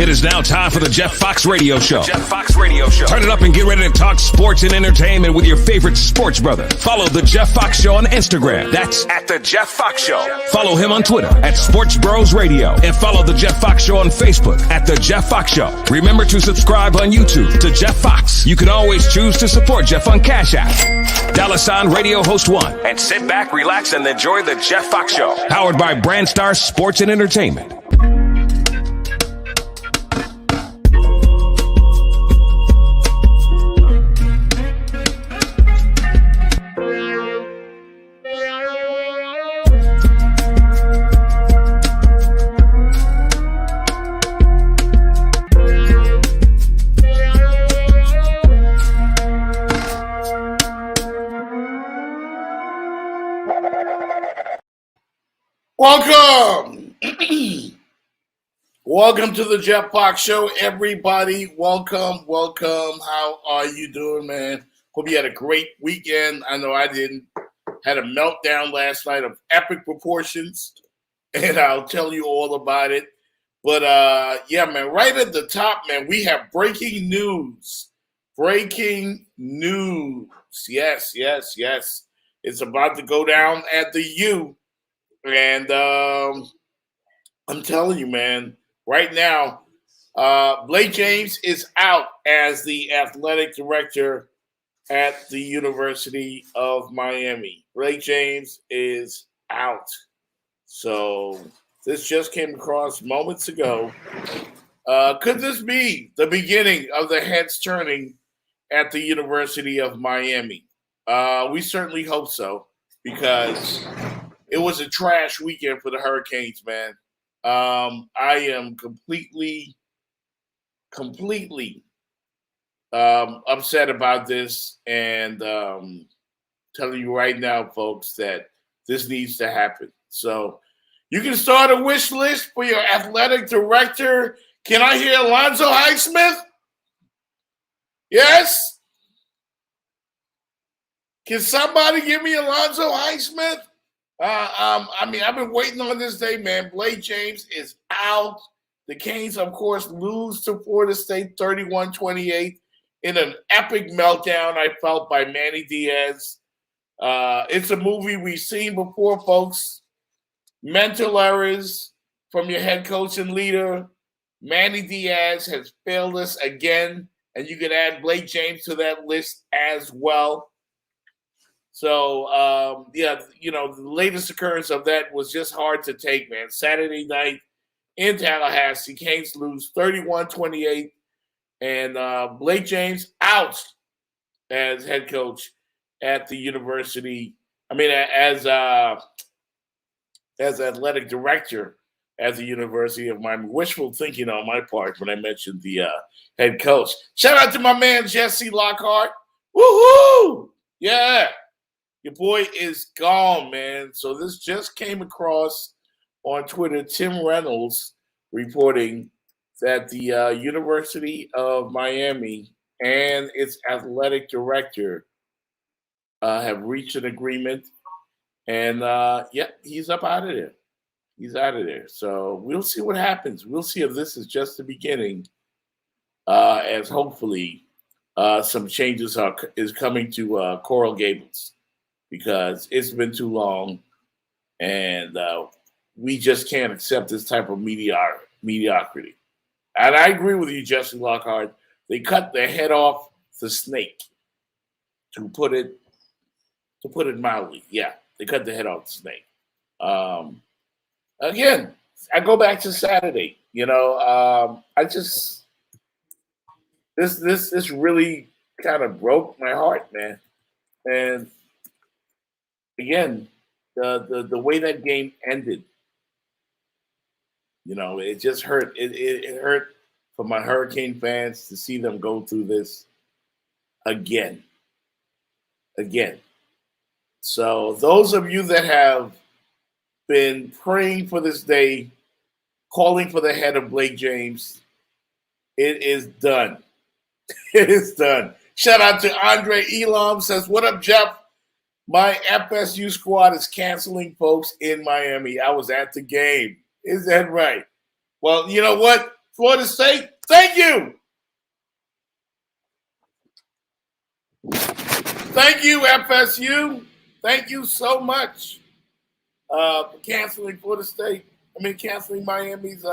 It is now time for the Jeff Fox Radio Show. Jeff Fox Radio Show. Turn it up and get ready to talk sports and entertainment with your favorite sports brother. Follow the Jeff Fox Show on Instagram. That's At the Jeff Fox Show. Follow him on Twitter at Sports Bros Radio. And follow the Jeff Fox Show on Facebook at the Jeff Fox Show. Remember to subscribe on YouTube to Jeff Fox. You can always choose to support Jeff on Cash App. $ Radio Host 1. And sit back, relax, and enjoy the Jeff Fox Show. Powered by Brand Star Sports and Entertainment. Welcome. Welcome to the Jeff Fox Show, everybody. Welcome. How are you doing, man? Hope you had a great weekend. I know I didn't. Had a meltdown last night of epic proportions, and I'll tell you all about it. But, yeah, man, right at the top, man, we have breaking news. Breaking news. Yes. It's about to go down at the U. And I'm telling you, man, right now, Blake James is out as the athletic director at the University of Miami. Blake James is out. So this just came across moments ago. Could this be the beginning of the heads turning at the University of Miami? We certainly hope so, because it was a trash weekend for the Hurricanes, man. I am completely upset about this, and telling you right now, folks, that this needs to happen. So you can start a wish list for your athletic director. Can I hear Alonzo Highsmith? Yes? Can somebody give me Alonzo Highsmith? I've been waiting on this day, man. Blake James is out. The Canes, of course, lose to Florida State 31-28 in an epic meltdown, I felt, by Manny Diaz. It's a movie we've seen before, folks. Mental errors from your head coach and leader. Manny Diaz has failed us again, and you can add Blake James to that list as well. So, the latest occurrence of that was just hard to take, man. Saturday night in Tallahassee, Canes lose 31-28, and Blake James out as head coach at the university. As athletic director at the University of Miami. Wishful thinking on my part when I mentioned the head coach. Shout out to my man, Jesse Lockhart. Woohoo! Yeah. Your boy is gone, man. So this just came across on Twitter. Tim Reynolds reporting that the University of Miami and its athletic director have reached an agreement. And, he's up out of there. He's out of there. So we'll see what happens. We'll see if this is just the beginning, as hopefully some changes is coming to Coral Gables, because it's been too long, and we just can't accept this type of mediocrity. And I agree with you, Jesse Lockhart. They cut the head off the snake, to put it mildly. Yeah, they cut the head off the snake. Again, I go back to Saturday. This really kind of broke my heart, man. And again, the way that game ended, it just hurt. It hurt for my Hurricane fans to see them go through this again. So those of you that have been praying for this day, calling for the head of Blake James, it is done. It is done. Shout out to Andre Elam, says, "What up, Jeff? My FSU squad is canceling folks in Miami. I was at the game." Is that right? Well, you know what? Florida State. Thank you. Thank you, FSU. Thank you so much for canceling Florida State. Canceling Miami's.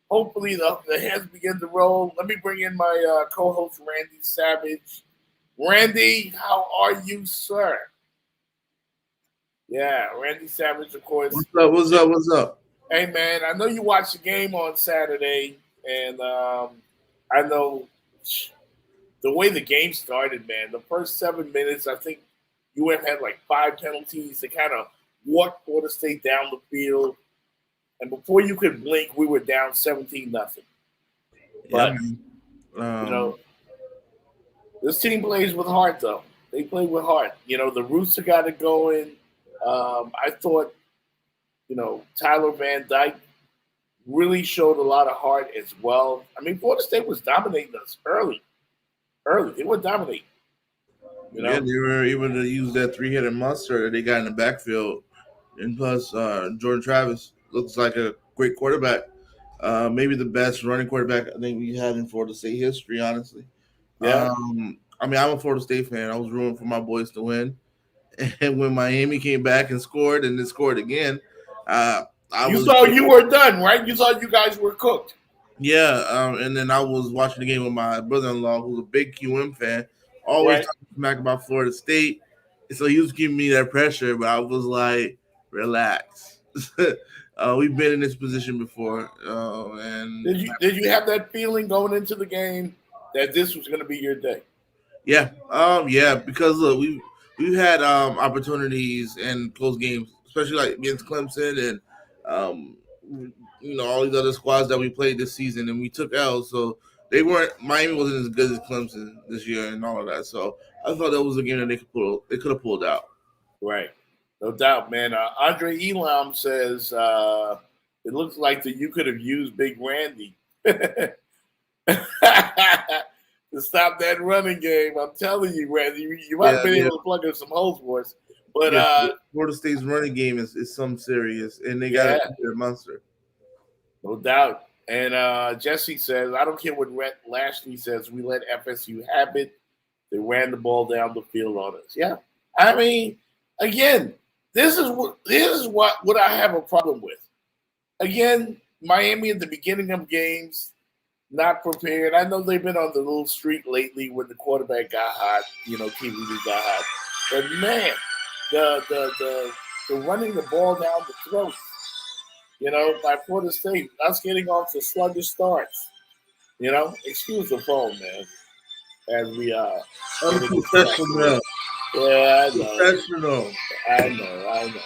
Hopefully, the heads begin to roll. Let me bring in my co-host, Randy Savage. Randy, how are you, sir? Yeah, Randy Savage, of course. What's up? What's up? What's up? Hey, man, I know you watched the game on Saturday, and I know the way the game started, man. The first 7 minutes, I think UM had like 5 penalties. They kind of walked Florida State down the field, and before you could blink, we were down 17-0. But this team plays with heart, though. They play with heart. The Rooster got it going. I thought, Tyler Van Dyke really showed a lot of heart as well. Florida State was dominating us early. They were dominating. Yeah, they were able to use that 3-hitter monster that they got in the backfield. And plus, Jordan Travis looks like a great quarterback. Maybe the best running quarterback I think we had in Florida State history, honestly. Yeah. I'm a Florida State fan. I was rooting for my boys to win. And when Miami came back and scored and then scored again, you were done, right? You thought you guys were cooked. Yeah, and then I was watching the game with my brother-in-law, who's a big QM fan, always talking smack about Florida State. So he was giving me that pressure, but I was like, relax. We've been in this position before. And did you have that feeling going into the game that this was going to be your day? Yeah, because look, we've had opportunities and close games, especially like against Clemson and all these other squads that we played this season, and we took L's. So Miami wasn't as good as Clemson this year and all of that. So I thought that was a game that they could have pulled out. Right, no doubt, man. Andre Elam says it looks like that you could have used Big Randy to stop that running game. I'm telling you, Randy, you might have been able to plug in some holes for us. But Florida State's running game is some serious, and they got a monster. No doubt. And Jesse says, I don't care what Lashley says. We let FSU have it. They ran the ball down the field on us. Yeah. Again, this is what I have a problem with. Again, Miami at the beginning of games, not prepared. I know they've been on the little streak lately when the quarterback got hot, TVD got hot. But man, the running the ball down the throat, by Florida State, us getting off the sluggish starts. Excuse the phone, man. As we are. Professional. Yeah, I know. Professional. I know.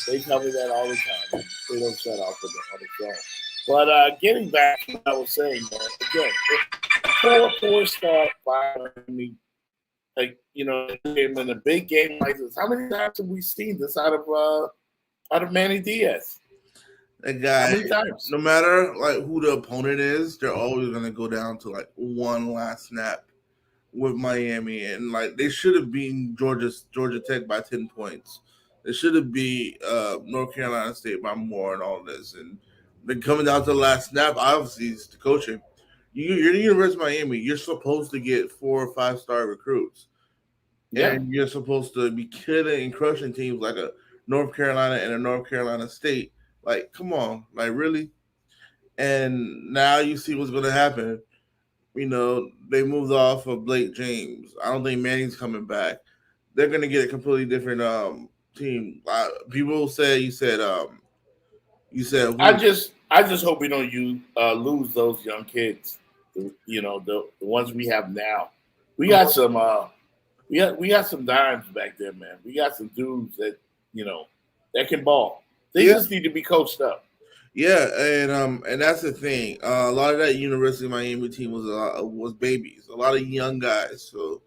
They tell me that all the time. They don't shut off on the phone. But getting back to what I was saying, man, again, poor start by me. In a big game like this, how many times have we seen this out of Manny Diaz? That guy, no matter like who the opponent is, they're always gonna go down to like one last snap with Miami, and like they should have beaten Georgia Tech by 10 points. They should have beat North Carolina State by more and all this, and then coming down to the last snap, obviously it's the coaching. You're the University of Miami. You're supposed to get 4 or 5 star recruits, and you're supposed to be killing and crushing teams like a North Carolina and a North Carolina State. Like, come on, like really? And now you see what's going to happen. They moved off of Blake James. I don't think Manning's coming back. They're going to get a completely different team. People say you said. I just hope we don't lose those young kids. The ones we have now. We got some. We got some dimes back there, man. We got some dudes that that can ball. They just need to be coached up. Yeah, and that's the thing. A lot of that University of Miami team was babies, a lot of young guys. So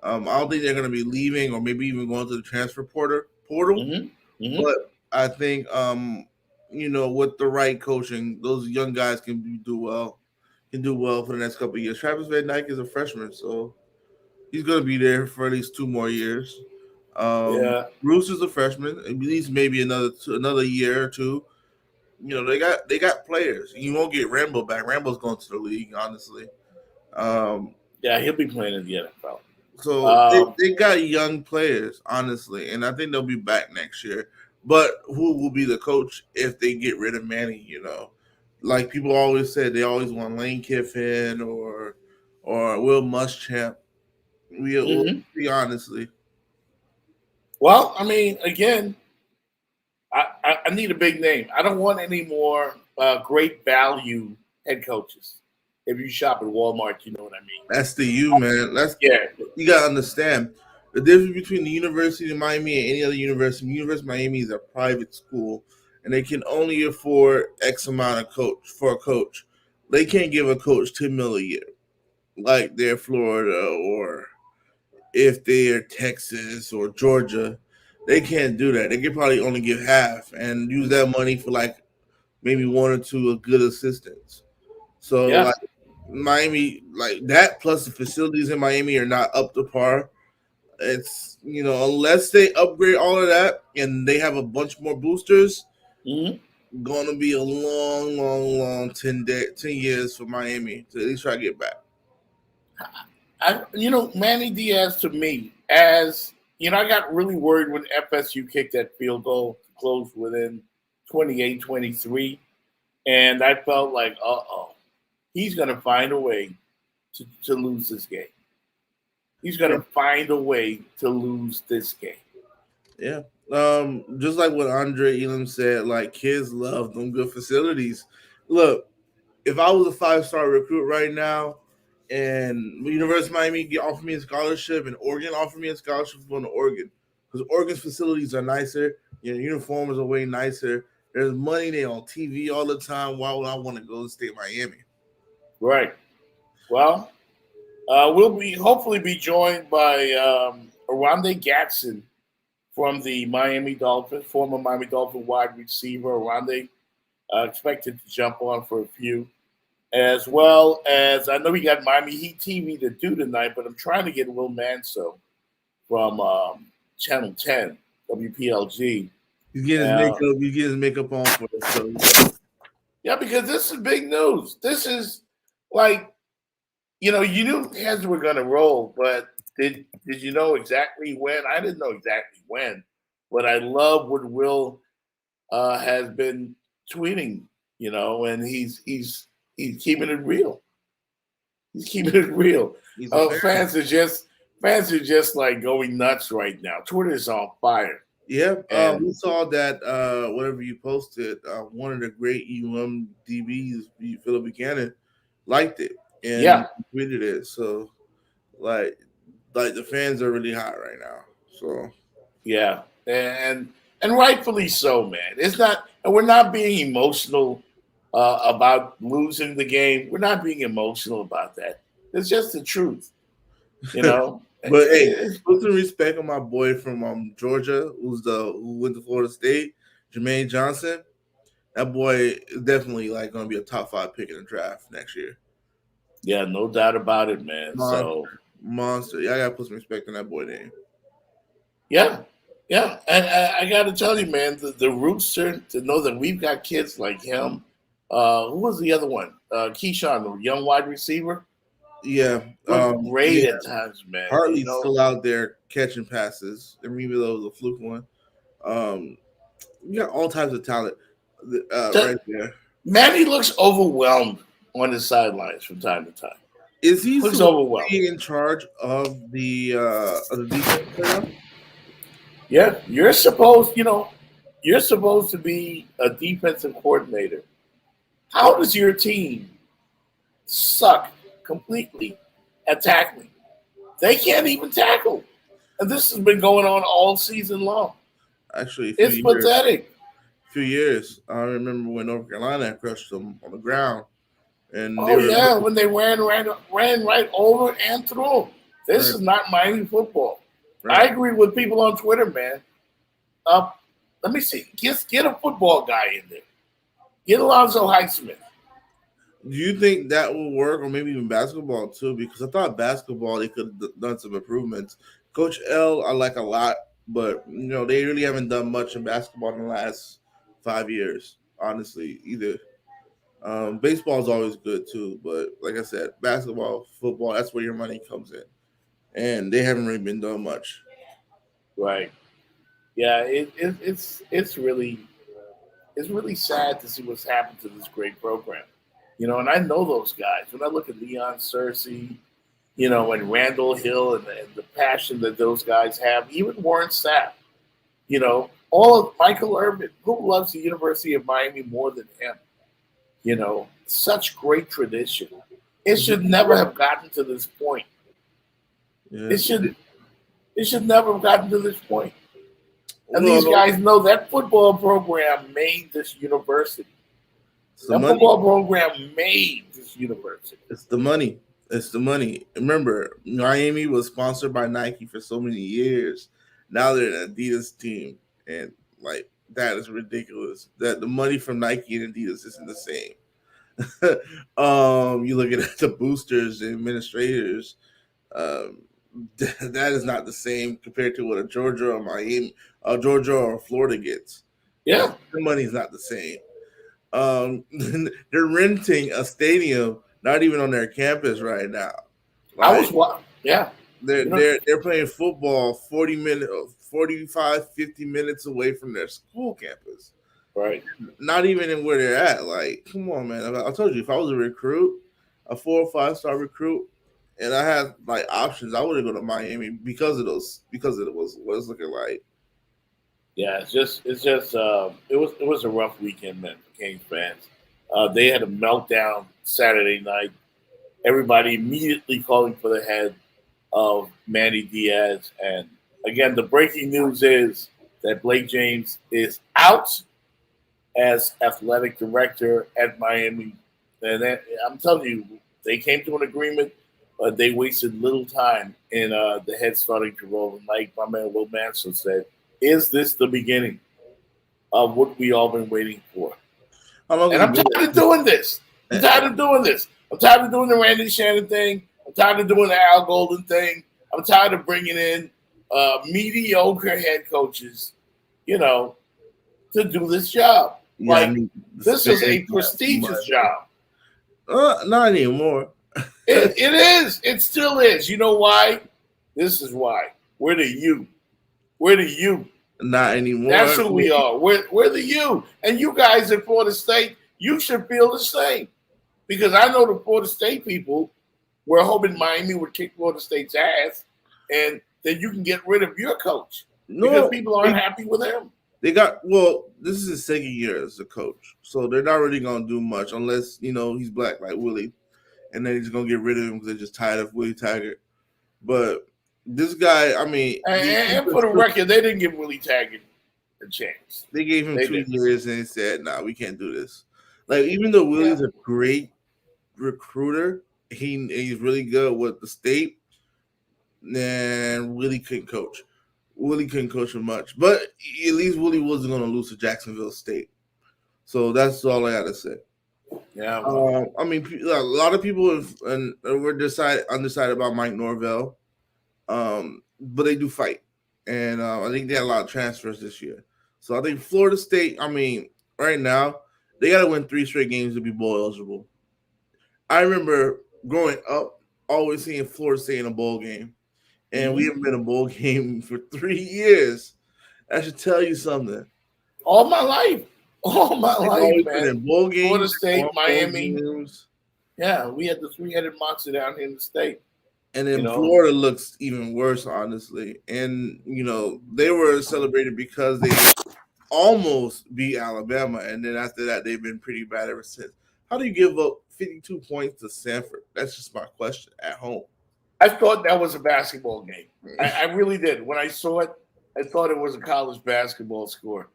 I don't think they're going to be leaving or maybe even going to the transfer portal. Mm-hmm. Mm-hmm. But I think with the right coaching, those young guys can do well for the next couple of years. Travis Van Dyke is a freshman, so he's going to be there for at least 2 more years. Bruce is a freshman, at least maybe another year or two. they got players. You won't get Rambo back. Rambo's going to the league, honestly. Yeah, he'll be playing in the NFL. So they got young players, honestly, and I think they'll be back next year. But who will be the coach if they get rid of Manny? Like people always said, they always want Lane Kiffin or Will Muschamp. We'll see, honestly. Well, I mean, again, I need a big name. I don't want any more great value head coaches. If you shop at Walmart, you know what I mean. That's the you, man. You gotta understand the difference between the University of Miami and any other university. University of Miami is a private school, and they can only afford X amount of for a coach. They can't give a coach $10 million a year, like they're Florida, or if they're Texas or Georgia. They can't do that. They can probably only give half and use that money for like maybe one or two good assistants. So like Miami, like that plus the facilities in Miami are not up to par. It's unless they upgrade all of that and they have a bunch more boosters, gonna be a long 10 years for Miami to at least try to get back. Manny Diaz to me, as I got really worried when FSU kicked that field goal to close within 28-23, and I felt like, he's going to find a way to lose this game. He's going to find a way to lose this game. Yeah. Just like what Andre Elam said, like kids love them good facilities. Look, if I was a 5-star recruit right now and University of Miami offered me a scholarship and Oregon offered me a scholarship for going to Oregon, because Oregon's facilities are nicer, uniforms are way nicer. There's money there on TV all the time. Why would I want to go to State Miami? Right. Well, we'll hopefully be joined by Arande Gatson from the Miami Dolphins, former Miami Dolphin wide receiver. Arande expected to jump on for a few, as well as I know we got Miami Heat TV to do tonight, but I'm trying to get Will Manso from Channel 10, WPLG. He's getting his makeup on for us. So. Yeah, because this is big news. This is like, you knew heads were going to roll, but did you know exactly when? I didn't know exactly when, but I love what Will has been tweeting, and he's keeping it real. He's keeping it real. Fans are just like going nuts right now. Twitter is on fire. Yeah, we saw that whatever you posted, one of the great DBs, Philip Buchanan, liked it and tweeted it. So, like the fans are really hot right now. So, yeah, and rightfully so, man. It's not, and we're not being emotional about losing the game. We're not being emotional about that. It's just the truth, But hey, put some respect on my boy from Georgia, who went to Florida State, Jermaine Johnson. That boy is definitely like going to be a top 5 pick in the draft next year. Yeah, no doubt about it, man. Monster. Yeah, I got to put some respect on that boy name. Yeah. And I got to tell you, man, the roots to know that we've got kids like him. Who was the other one? Keyshawn, the young wide receiver. Yeah, great at times, man. Hartley's still out there catching passes. I mean, even though it was a fluke one. You got all types of talent right there. Manny looks overwhelmed on the sidelines from time to time. Is he in charge of the defense now? Yeah, you're supposed to be a defensive coordinator. How does your team suck completely at tackling? They can't even tackle. And this has been going on all season long. Actually, it's pathetic. A few years. I remember when North Carolina crushed them on the ground. And when they ran right over and through. This is not Miami football. Right. I agree with people on Twitter, man. Let me see. Get a football guy in there. Get Alonzo Highsmith. Do you think that will work, or maybe even basketball too? Because I thought basketball they could have done some improvements. Coach L, I like a lot, but they really haven't done much in basketball in the last 5 years. honestly, either. Baseball is always good too, but like I said, basketball, football, that's where your money comes in, and they haven't really been doing much. Right. Yeah. It's really sad to see what's happened to this great program. And I know those guys. When I look at Leon Searcy, and Randall Hill and the passion that those guys have, even Warren Sapp, all of Michael Irvin, who loves the University of Miami more than him? Such great tradition. It should never have gotten to this point. Yeah. It should never have gotten to this point. And these guys know that football program made this university. Football program made this university. It's the money. It's the money. Remember, Miami was sponsored by Nike for so many years. Now they're an Adidas team, and like that is ridiculous. That the money from Nike and Adidas isn't the same. You look at the boosters and administrators. That is not the same compared to what a Georgia or Miami, Georgia or Florida gets. Yeah, the money's not the same. They're renting a stadium, not even on their campus right now. They're playing football 40 minutes, 45, 50 minutes away from their school campus. Right. Not even in where they're at. Like, come on, man. I told you, if I was a recruit, a 4 or 5 star recruit, and I had like options, I would have gone to Miami because it was what it's looking like. Yeah, it was a rough weekend, man, for Canes fans. They had a meltdown Saturday night. Everybody immediately calling for the head of Manny Diaz. And again, the breaking news is that Blake James is out as athletic director at Miami. And I'm telling you, they came to an agreement, but they wasted little time in the head starting to roll. And like my man Will Mansell said, is this the beginning of what we all been waiting for? And I'm tired of doing this. I'm tired of doing the Randy Shannon thing. I'm tired of doing the Al Golden thing. I'm tired of bringing in mediocre head coaches, to do this job. Yeah, this is a prestigious job. Not anymore. It is. It still is. You know why? This is why. We're the you. We're the you. Not anymore. That's who we are. We're the you. And you guys at Florida State, you should feel the same. Because I know the Florida State people were hoping Miami would kick Florida State's ass, and then you can get rid of your coach. Because people aren't happy with him. This is his second year as a coach. So they're not really going to do much unless, he's black like Willie. And then he's going to get rid of him because they're just tired of Willie Taggart. But this guy, I mean... And for the record, they didn't give Willie Taggart a chance. They gave him 2 years and they said, nah, we can't do this. Like, even though Willie's a great recruiter, he's really good with the state, and Willie couldn't coach. Willie couldn't coach him much. But at least Willie wasn't going to lose to Jacksonville State. So that's all I got to say. Yeah. I mean, a lot of people were undecided about Mike Norvell. But they do fight. And I think they had a lot of transfers this year. So I think Florida State, right now, they got to win 3 straight games to be bowl eligible. I remember growing up, always seeing Florida State in a bowl game. And we haven't been in a bowl game for 3 years. That should tell you something. All my life, man. In bowl games, Florida State, Miami. Yeah, we had the 3-headed monster down here in the state. And then Florida looks even worse, honestly. And, they were celebrated because they almost beat Alabama. And then after that, they've been pretty bad ever since. How do you give up 52 points to Sanford? That's just my question at home. I thought that was a basketball game. I really did. When I saw it, I thought it was a college basketball score.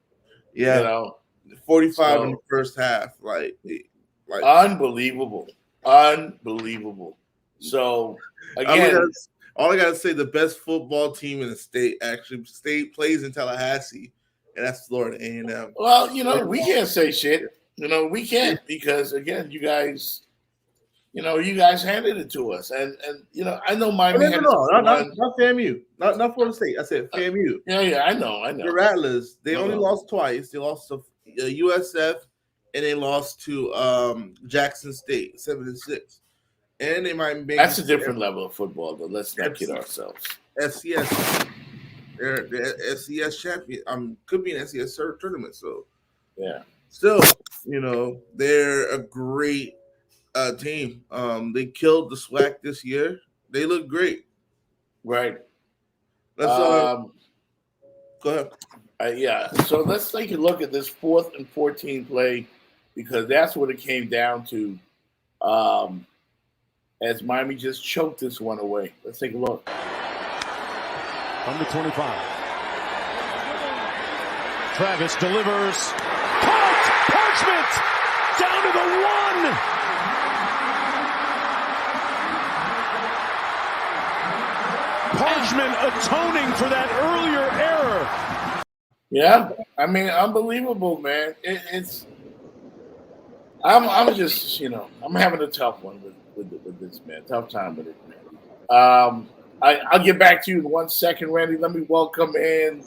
Yeah. 45 in the first half. Like unbelievable. So, again, all I got to say, the best football team in the state plays in Tallahassee, and that's Florida A&M. Well, we can't say shit. We can't because, again, you guys handed it to us. And I know Miami not FAMU. Not Florida State. I said FAMU. Yeah, I know. The Rattlers, they only lost twice. They lost to USF and they lost to Jackson State 7-6. And they might make that's a different level of football, though. Let's not kid ourselves. FCS, they're FCS champion. Could be an FCS tournament. So yeah, still, they're a great team. They killed the SWAC this year. They look great. Right. Let's go ahead. Yeah. So let's take a look at this 4th and 14 play, because that's what it came down to. As Miami just choked this one away. Let's take a look. From the 25. Travis delivers. Caught! Parchment! Down to the 1! Parchment atoning for that earlier error. Yeah, I mean, unbelievable, man. I'm just, I'm having a tough one with this, man. Tough time with it, man. I'll get back to you in 1 second, Randy. Let me welcome in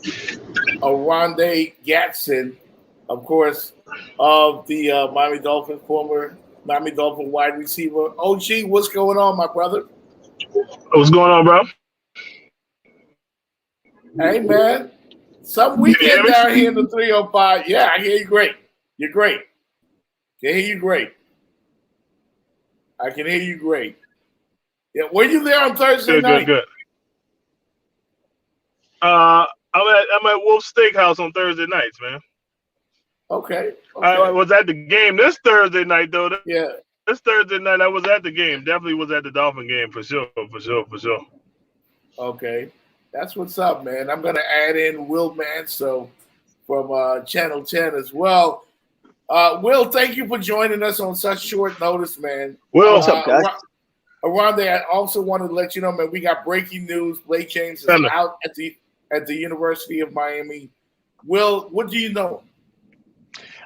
Aronde Gatson, of course, of the Miami Dolphins, former Miami Dolphin wide receiver. OG, what's going on, my brother? What's going on, bro? Hey, man. Some weekend down here in the 305. Yeah, I hear you great. You're great. Can hear you great. I can hear you great. Yeah, were you there on Thursday night? Good. I'm at Wolf Steakhouse on Thursday nights, man. Okay. I was at the game this Thursday night, though. Yeah. This Thursday night, I was at the game. Definitely was at the Dolphin game for sure. Okay. That's what's up, man. I'm going to add in Will Manso from Channel 10 as well. Will, thank you for joining us on such short notice, man. Will, what's up, guys? Around there, I also wanted to let you know, man, we got breaking news. Blake James is out at the University of Miami. Will, what do you know?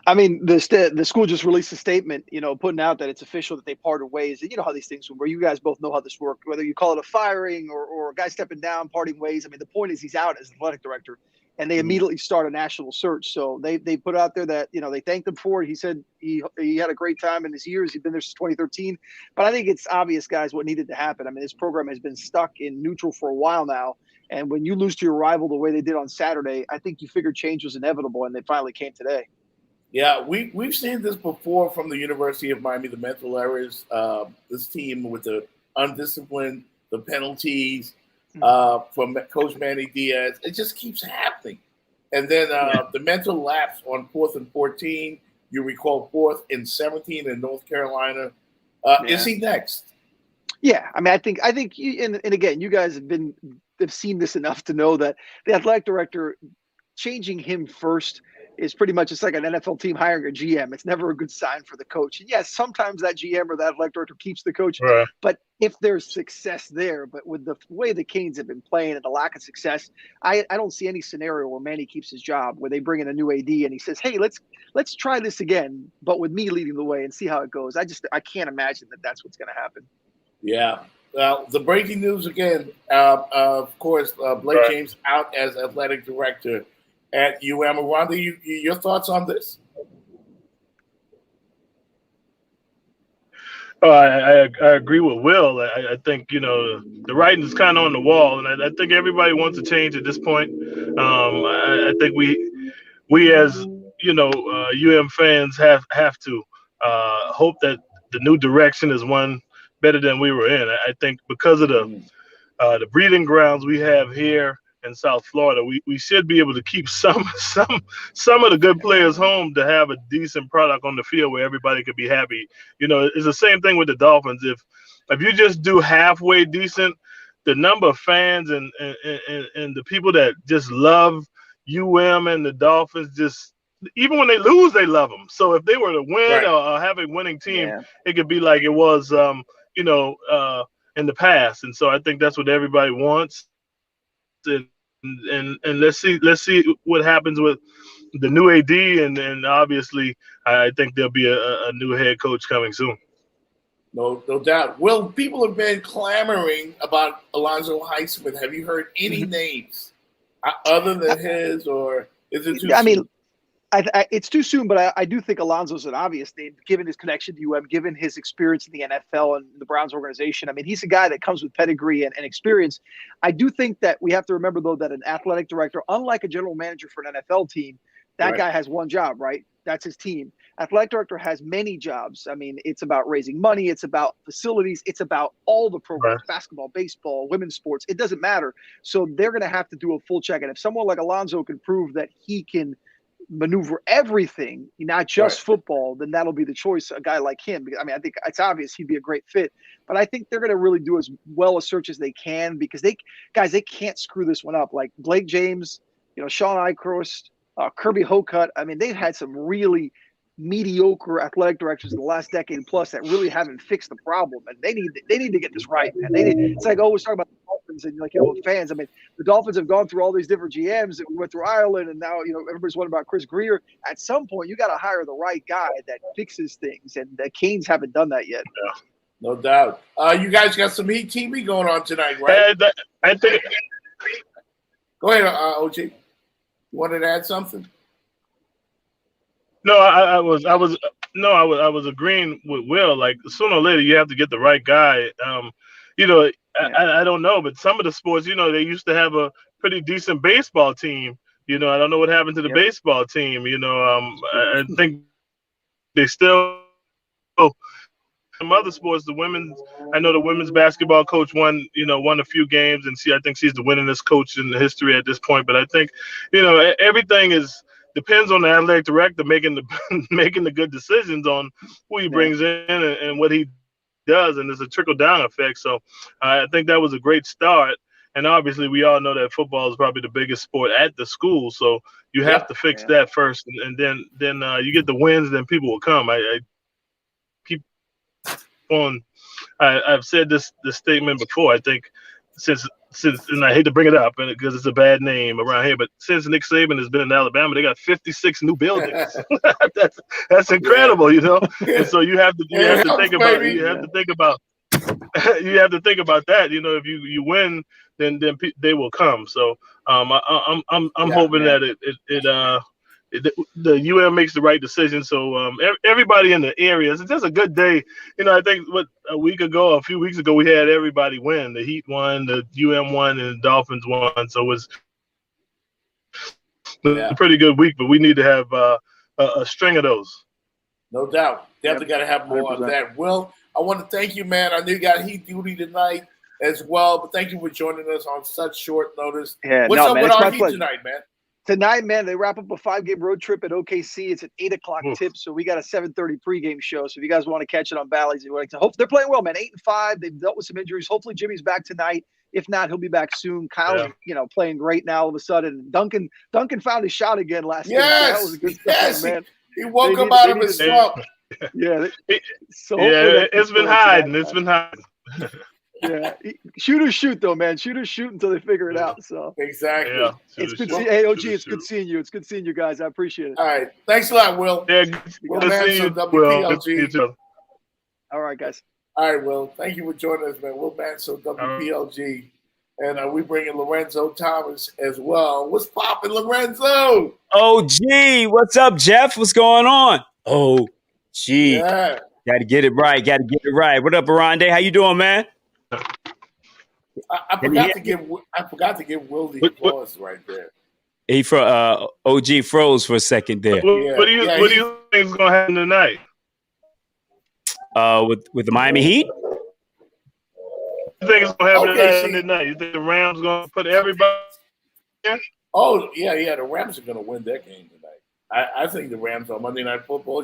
I mean, the school just released a statement, putting out that it's official that they parted ways. And you know how these things, where you guys both know how this works, whether you call it a firing or a guy stepping down, parting ways. I mean, the point is he's out as athletic director, and they immediately start a national search. So they put out there that, they thanked him for it. He said he had a great time in his years. He's been there since 2013. But I think it's obvious, guys, what needed to happen. I mean, this program has been stuck in neutral for a while now. And when you lose to your rival the way they did on Saturday, I think you figured change was inevitable, and they finally came today. Yeah, we've seen this before from the University of Miami, the mental errors, this team with the undisciplined, the penalties from Coach Manny Diaz. It just keeps happening. And then the mental lapse on 4th and 14, you recall 4th and 17 in North Carolina. Is he next? Yeah, I mean, I think, and again, you guys have seen this enough to know that the athletic director, changing him first is pretty much, it's like an NFL team hiring a GM. It's never a good sign for the coach. And yes, sometimes that GM or that athletic director keeps the coach, right. But if there's success there, but with the way the Canes have been playing and the lack of success, I don't see any scenario where Manny keeps his job, where they bring in a new AD and he says, hey, let's try this again, but with me leading the way and see how it goes. I can't imagine that that's what's going to happen. Yeah. Well, the breaking news again, of course, Blake James out as athletic director at UM. Rhonda, your thoughts on this? I agree with Will. I think, the writing is kind of on the wall, and I think everybody wants to change at this point. I think we as, UM fans have to hope that the new direction is one better than we were in. I think because of the breeding grounds we have here in South Florida, we should be able to keep some of the good players home to have a decent product on the field where everybody could be happy. It's the same thing with the Dolphins. If you just do halfway decent, the number of fans and the people that just love UM and the Dolphins, just even when they lose, they love them. So if they were to win or have a winning team, it could be like it was, in the past. And so I think that's what everybody wants. And let's see what happens with the new AD, and obviously I think there'll be a new head coach coming soon. No doubt. Well, people have been clamoring about Alonzo Highsmith. Have you heard any names other than his, or is it too soon? It's too soon, but I do think Alonso's an obvious name, given his connection to UM, given his experience in the NFL and the Browns organization. I mean, he's a guy that comes with pedigree and experience. I do think that we have to remember, though, that an athletic director, unlike a general manager for an NFL team, that guy has one job, right? That's his team. Athletic director has many jobs. I mean, it's about raising money. It's about facilities. It's about all the programs, basketball, baseball, women's sports. It doesn't matter. So they're going to have to do a full check. And if someone like Alonso can prove that he can maneuver everything, not just football, then that'll be the choice, a guy like him. I mean, I think it's obvious he'd be a great fit. But I think they're going to really do as well a search as they can, because they can't screw this one up. Like Blake James, Sean Eichhorst, Kirby Hocutt. I mean, they've had some really mediocre athletic directors in the last decade plus that really haven't fixed the problem, and they need to get this right, man. It's like always talking about the Dolphins and fans. I mean, the Dolphins have gone through all these different GMs. We went through Ireland, and now everybody's wondering about Chris Greer. At some point, you got to hire the right guy that fixes things, and the Canes haven't done that yet. Yeah. No doubt. You guys got some Heat TV going on tonight, right? I think. Go ahead, OG. You wanted to add something? No, I was agreeing with Will. Like, sooner or later, you have to get the right guy. I don't know, but some of the sports, they used to have a pretty decent baseball team. I don't know what happened to the baseball team. I think they still. Some other sports, I know the women's basketball coach won a few games, and I think she's the winningest coach in the history at this point. But I think, everything depends on the athletic director making the good decisions on who he brings in and what he does, and there's a trickle down effect. So I think that was a great start. And obviously, we all know that football is probably the biggest sport at the school. So you have to fix that first, and then you get the wins, then people will come. I keep on. I've said this statement before. I think since, and I hate to bring it up because it's a bad name around here, but since Nick Saban has been in Alabama, they got 56 new buildings. That's incredible, And so you have to think about that. If you win, then they will come. So I'm hoping that the UM makes the right decision. So everybody in the area, it's just a good day. I think a few weeks ago, we had everybody win. The Heat won, the UM won, and the Dolphins won. So it was a pretty good week, but we need to have a string of those. No doubt. Definitely got to have more 100%. On that. Will, I want to thank you, man. I know you got Heat duty tonight as well, but thank you for joining us on such short notice. Yeah, What's up man, with our Heat tonight, man? Tonight, man, they wrap up a 5-game road trip at OKC. It's an 8 o'clock tip, so we got a 7:30 pregame show. So if you guys want to catch it on Bally's, hope they're playing well, man. 8-5. They've dealt with some injuries. Hopefully, Jimmy's back tonight. If not, he'll be back soon. Kyle's, playing great now. All of a sudden, Duncan found his shot again last game. So that was a good stuff, man. He woke up out of his slump. So it's been hiding. It's been hiding. Yeah, shooters shoot though, man. Shooters shoot until they figure it out. So exactly. Yeah, it's good. Hey, OG, it's good seeing you. It's good seeing you guys. I appreciate it. All right, thanks a lot, Will. Yeah, good seeing you, WPLG. All right, guys. All right, Will. Thank you for joining us, man. Will Manso, WPLG, and we bring in Lorenzo Thomas as well. What's poppin', Lorenzo? OG, what's up, Jeff? What's going on? OG, got to get it right. What up, Arande? How you doing, man? I forgot to give Will the applause right there. He OG froze for a second there. What do you think is going to happen tonight? With the Miami Heat? You think it's going to happen tonight? You think the Rams going to put everybody in? Oh, yeah. The Rams are going to win that game tonight. I think the Rams on Monday Night Football,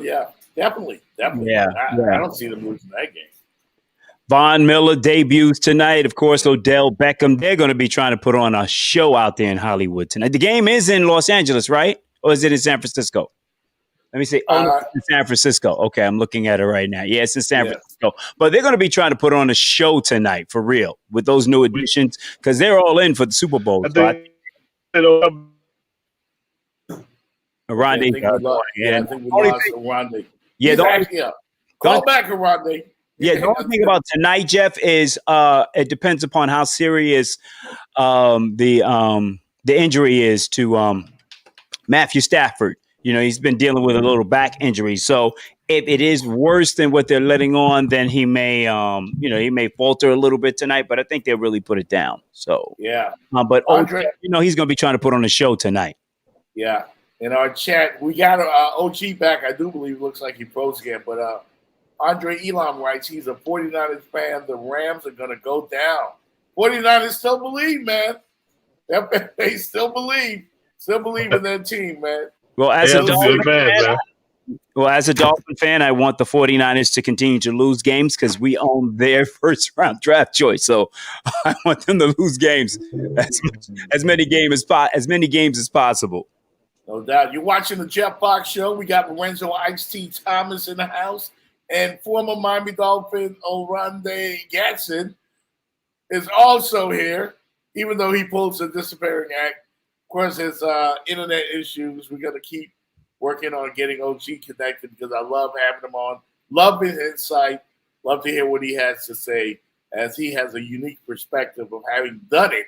definitely. Yeah, I don't see them losing that game. Von Miller debuts tonight. Of course, Odell Beckham. They're going to be trying to put on a show out there in Hollywood tonight. The game is in Los Angeles, right? Or is it in San Francisco? Let me see. It's in San Francisco. Okay, I'm looking at it right now. Yeah, it's in San Francisco. But they're going to be trying to put on a show tonight for real with those new additions because they're all in for the Super Bowl. Arande. I think we lost Arande. Call back, Arande. Yeah, the only thing about tonight, Jeff, is it depends upon how serious the injury is to Matthew Stafford. He's been dealing with a little back injury. So if it is worse than what they're letting on, then he may, he may falter a little bit tonight. But I think they'll really put it down. So Yeah. but Andre, he's going to be trying to put on a show tonight. Yeah. In our chat, we got OG back. I do believe it looks like he froze again. But Andre Elam writes he's a 49ers fan. The Rams are going to go down. 49ers still believe, man. They still believe. Still believe in their team, man. Well, as a Dolphin fan, I want the 49ers to continue to lose games because we own their first-round draft choice. So I want them to lose games as many games as possible. No doubt. You're watching the Jeff Fox Show. We got Lorenzo Ice-T Thomas in the house. And former Miami Dolphin Oronde Gatson is also here, even though he pulls a disappearing act. Of course, his internet issues, we're going to keep working on getting OG connected because I love having him on. Love his insight. Love to hear what he has to say, as he has a unique perspective of having done it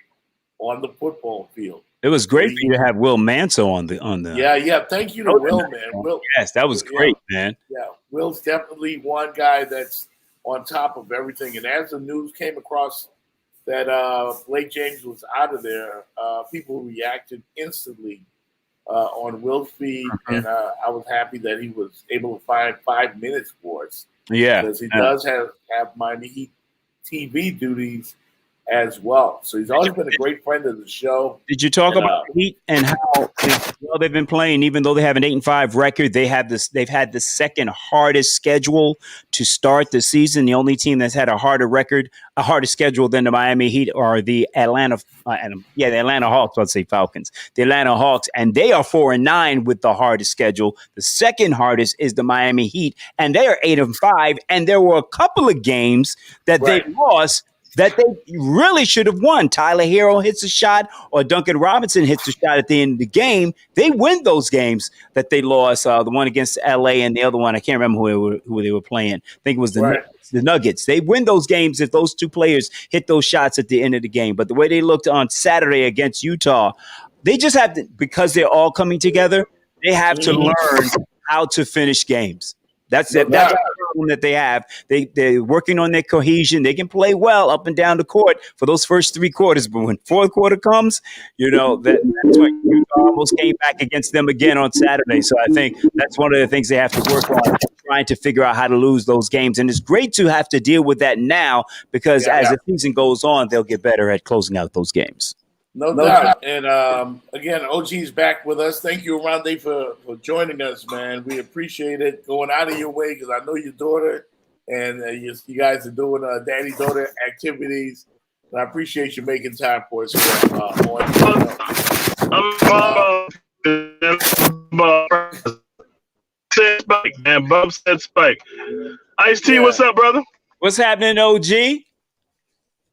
on the football field. It was great for you to have Will Manso on the. Yeah. Thank you to Will, man. Will, yes, that was great, man. Yeah, Will's definitely one guy that's on top of everything. And as the news came across that Blake James was out of there, people reacted instantly on Will's feed, and I was happy that he was able to find 5 minutes for us. Yeah, because he does have Miami Heat TV duties as well. So he's always been a great friend of the show. Did you talk about the Heat and how well they've been playing? Even though they have an 8-5 record, they've had the second hardest schedule to start the season. The only team that's had a harder schedule than the Miami Heat are the Atlanta Hawks. Let's say Falcons. The Atlanta Hawks, and they are 4-9 with the hardest schedule. The second hardest is the Miami Heat, and they are 8-5. And there were a couple of games that they lost that they really should have won. Tyler Hero hits a shot or Duncan Robinson hits a shot at the end of the game. They win those games that they lost, the one against L.A. and the other one, I can't remember who they were playing. I think it was the Nuggets. They win those games if those two players hit those shots at the end of the game. But the way they looked on Saturday against Utah, they just have to, because they're all coming together, they have to learn how to finish games. That's it. That's the problem that they have. They're working on their cohesion. They can play well up and down the court for those first 3 quarters, but when fourth quarter comes, that's when Utah almost came back against them again on Saturday. So I think that's one of the things they have to work on, trying to figure out how to lose those games. And it's great to have to deal with that now because as the season goes on, they'll get better at closing out those games. No doubt. And again, OG's back with us. Thank you, Oronde, for joining us, man. We appreciate it. Going out of your way because I know your daughter and you guys are doing daddy-daughter activities. And I appreciate you making time for us here said Spike, man. Bub said Spike. Ice-T, what's up, brother? What's happening, OG?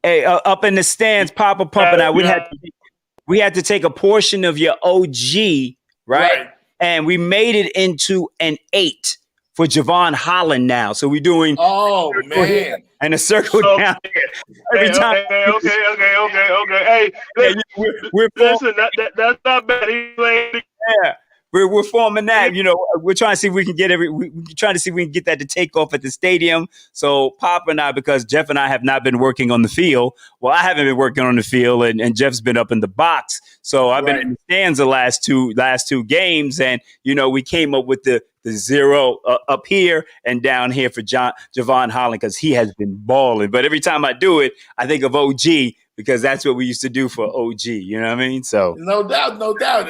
Hey, up in the stands, Papa pumping out. We had to take a portion of your OG, right? And we made it into an 8 for Javon Holland now. So we're doing man, and a circle down every time. Okay. Hey, listen, that's not bad. He played. Yeah. We're forming that, we're trying to see if we can get we're trying to see if we can get that to take off at the stadium. So Papa and I, because Jeff and I have not been working on the field. Well, I haven't been working on the field and Jeff's been up in the box. So I've been in the stands the last two games. And, we came up with the 0 up here and down here for Javon Holland because he has been balling. But every time I do it, I think of OG because that's what we used to do for OG. You know what I mean? So no doubt.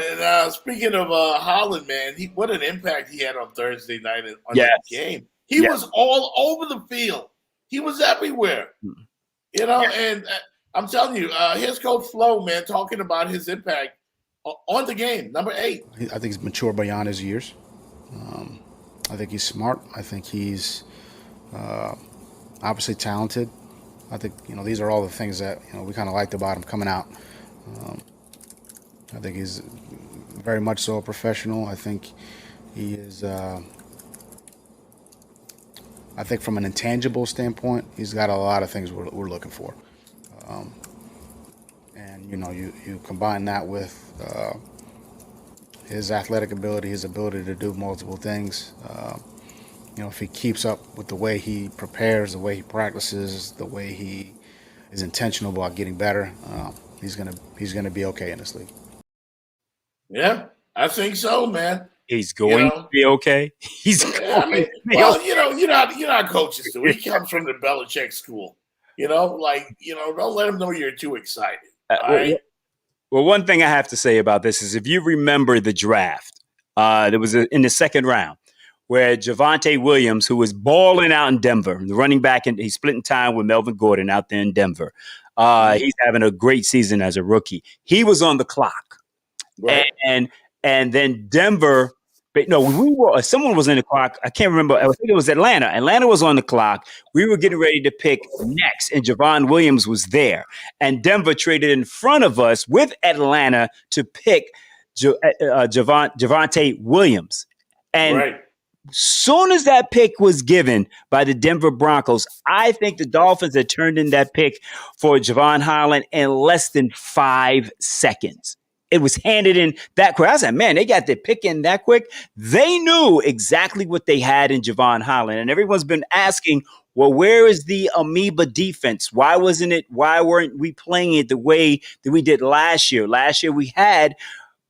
And speaking of Holland, man, what an impact he had on Thursday night on that game. He was all over the field. He was everywhere. And I'm telling you, here's Coach Flo, man, talking about his impact on the game. Number 8. I think he's mature beyond his years. I think he's smart. I think he's obviously talented. I think, these are all the things that, we kind of liked about him coming out. I think he's very much so a professional. I think he is, I think from an intangible standpoint, he's got a lot of things we're looking for. And, you combine that with his athletic ability, his ability to do multiple things. If he keeps up with the way he prepares, the way he practices, the way he is intentional about getting better, he's gonna be okay in this league. Yeah, I think so, man. He's going to be okay. He's going to be okay. You know how coaches do. He comes from the Belichick school. Don't let him know you're too excited. All right. Well, one thing I have to say about this is if you remember the draft, there was in the second round where Javonte Williams, who was balling out in Denver, the running back, and he's splitting time with Melvin Gordon out there in Denver. He's having a great season as a rookie. He was on the clock. Right. And then Denver, but no, someone was in the clock. I can't remember. I think it was Atlanta. Atlanta was on the clock. We were getting ready to pick next, and Javon Williams was there. And Denver traded in front of us with Atlanta to pick Javonte Williams. And soon as that pick was given by the Denver Broncos, I think the Dolphins had turned in that pick for Javon Holland in less than 5 seconds. It was handed in that quick. I said, man, they got the pick in that quick. They knew exactly what they had in Javon Holland. And everyone's been asking, well, where is the amoeba defense? Why weren't we playing it the way that we did last year? Last year we had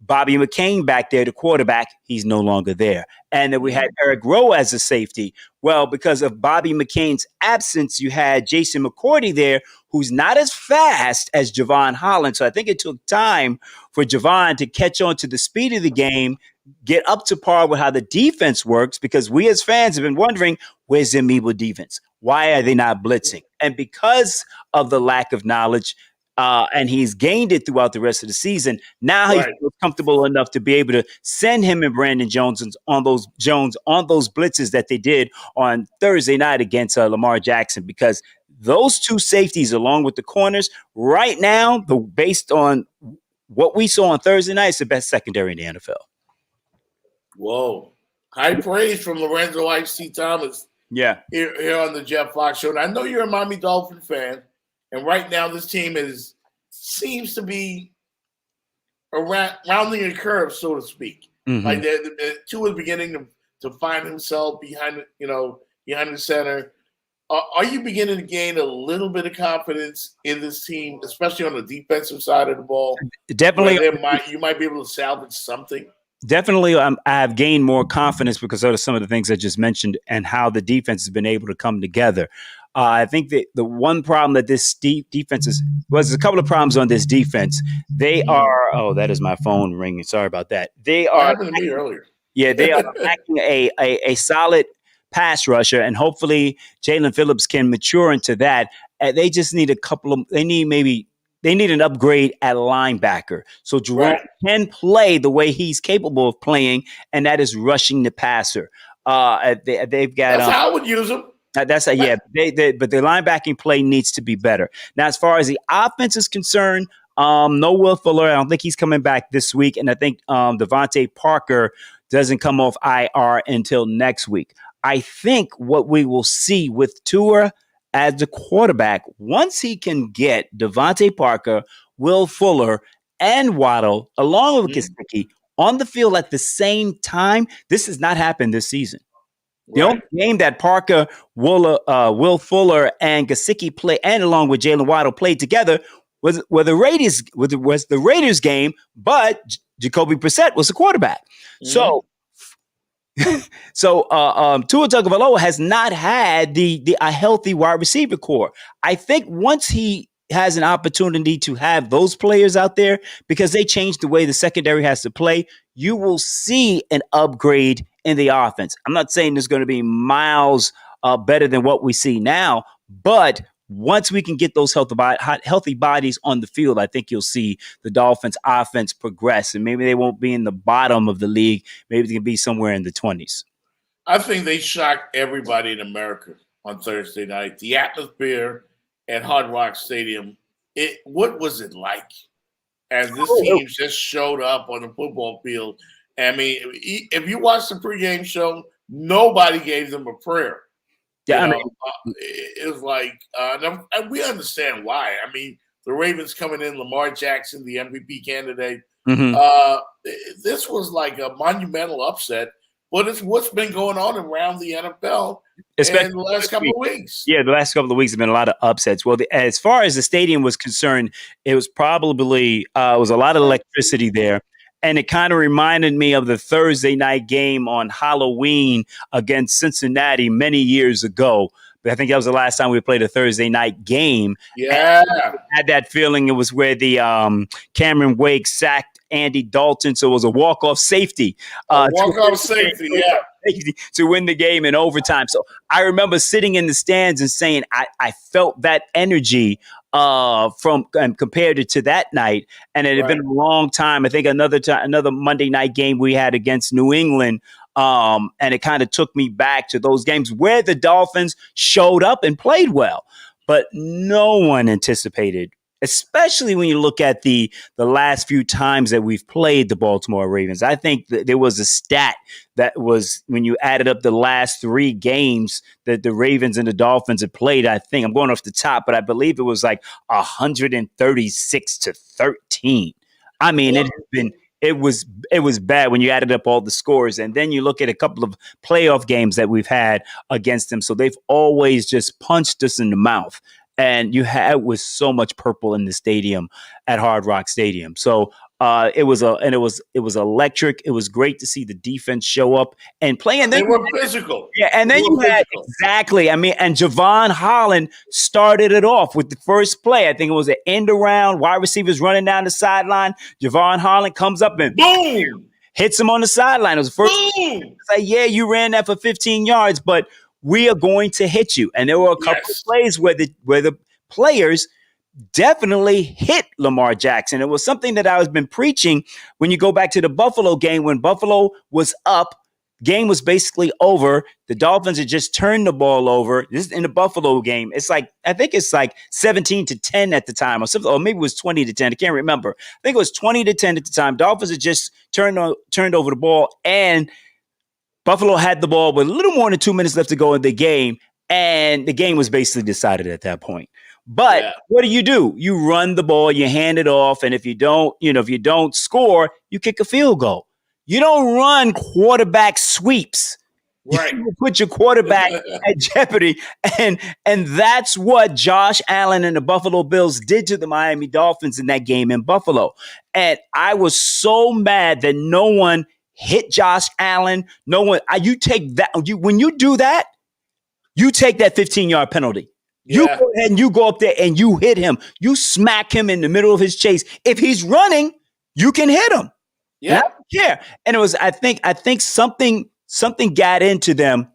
Bobby McCain back there, the quarterback. He's no longer there. And then we had Eric Rowe as a safety. Well, because of Bobby McCain's absence, you had Jason McCourty there, who's not as fast as Javon Holland. So I think it took time for Javon to catch on to the speed of the game, get up to par with how the defense works, because we as fans have been wondering, where's the amoeba defense? Why are they not blitzing? And because of the lack of knowledge, and he's gained it throughout the rest of the season. Now he's comfortable enough to be able to send him and Brandon Jones on those blitzes that they did on Thursday night against Lamar Jackson, because those two safeties, along with the corners, right now, based on what we saw on Thursday night, is the best secondary in the NFL. Whoa. High praise from Lorenzo Ice-T Thomas. Yeah. Here on the Jeff Fox Show. And I know you're a Miami Dolphin fan. And right now, this team seems to be rounding a curve, so to speak. Mm-hmm. Like Tua is beginning to find himself behind the center. Are you beginning to gain a little bit of confidence in this team, especially on the defensive side of the ball? Definitely, you might be able to salvage something. Definitely, I have gained more confidence because of some of the things I just mentioned and how the defense has been able to come together. I think that the one problem that this defense there's a couple of problems on this defense. They are, that is my phone ringing. Sorry about that. They are. Happened to me earlier. Yeah, they are lacking a solid pass rusher, and hopefully Jalen Phillips can mature into that. They just need they need an upgrade at linebacker. So Jerome can play the way he's capable of playing, and that is rushing the passer. They've got. That's how I would use them. But the linebacking play needs to be better. Now, as far as the offense is concerned, no Will Fuller. I don't think he's coming back this week, and I think Devontae Parker doesn't come off IR until next week. I think what we will see with Tua as the quarterback, once he can get Devontae Parker, Will Fuller, and Waddle, along with Gesicki, on the field at the same time, this has not happened this season. The only game that Parker, Will Fuller, and Gesicki play, and along with Jalen Waddle played together, was the Raiders game, but Jacoby Brissett was the quarterback. Mm-hmm. So Tua Tagovailoa has not had a healthy wide receiver core. I think once he has an opportunity to have those players out there, because they changed the way the secondary has to play, you will see an upgrade in the offense. I'm not saying there's going to be miles better than what we see now, but once we can get those healthy bodies on the field, I think you'll see the Dolphins offense progress, and maybe they won't be in the bottom of the league. Maybe they can be somewhere in the 20s. I think they shocked everybody in America on Thursday night. The atmosphere at Hard Rock Stadium, what was it like as this team just showed up on the football field? I mean, if you watch the pregame show, nobody gave them a prayer. Yeah, it was like, and we understand why. I mean, the Ravens coming in, Lamar Jackson, the MVP candidate, Mm-hmm. This was like a monumental upset, but it's what's been going on around the NFL Especially in the last couple of weeks. Yeah, the last couple of weeks have been a lot of upsets. Well, as far as the stadium was concerned, it was probably it was a lot of electricity there, and it kind of reminded me of the Thursday night game on Halloween against Cincinnati many years ago. But I think that was the last time we played a Thursday night game. Yeah, and I had that feeling. It was where the Cameron Wake sacked Andy Dalton, so it was a walk-off safety. Walk-off safety, yeah. To win the game in overtime. So I remember sitting in the stands and saying I felt that energy from compared it to that night, and it had been a long time. I think another Monday night game we had against New England, and it kind of took me back to those games where the Dolphins showed up and played well, but no one anticipated. Especially when you look at the last few times that we've played the Baltimore Ravens. I think that there was a stat that was when you added up the last 3 games that the Ravens and the Dolphins had played. I think I'm going off the top, but I believe it was like 136-13. I mean, it was bad when you added up all the scores. And then you look at a couple of playoff games that we've had against them. So they've always just punched us in the mouth. And you had with so much purple in the stadium at Hard Rock Stadium. So it was electric. It was great to see the defense show up and play. And then they were physical. Yeah, and then you had exactly. I mean, and Javon Holland started it off with the first play. I think it was an end around, wide receivers running down the sideline. Javon Holland comes up and boom, hits him on the sideline. It was the first. It's like, yeah, you ran that for 15 yards, but we are going to hit you. And there were a couple of plays where the players definitely hit Lamar Jackson. It was something that I was been preaching when you go back to the Buffalo game when Buffalo was up. Game was basically over. The Dolphins had just turned the ball over. This is in the Buffalo game. It's like, I think it's like 17-10 at the time, or something, or maybe it was 20-10. I can't remember. I think it was 20-10 at the time. Dolphins had just turned over the ball, and Buffalo had the ball with a little more than 2 minutes left to go in the game, and the game was basically decided at that point. But what do? You run the ball, you hand it off, and if you don't score, you kick a field goal. You don't run quarterback sweeps. Right. You put your quarterback at jeopardy. And that's what Josh Allen and the Buffalo Bills did to the Miami Dolphins in that game in Buffalo. And I was so mad that no one hit Josh Allen. No one. You take that. When you do that, you take that 15-yard penalty. You go ahead and you go up there and you hit him. You smack him in the middle of his chase. If he's running, you can hit him. Yeah. I don't care. And it was, I think something got into them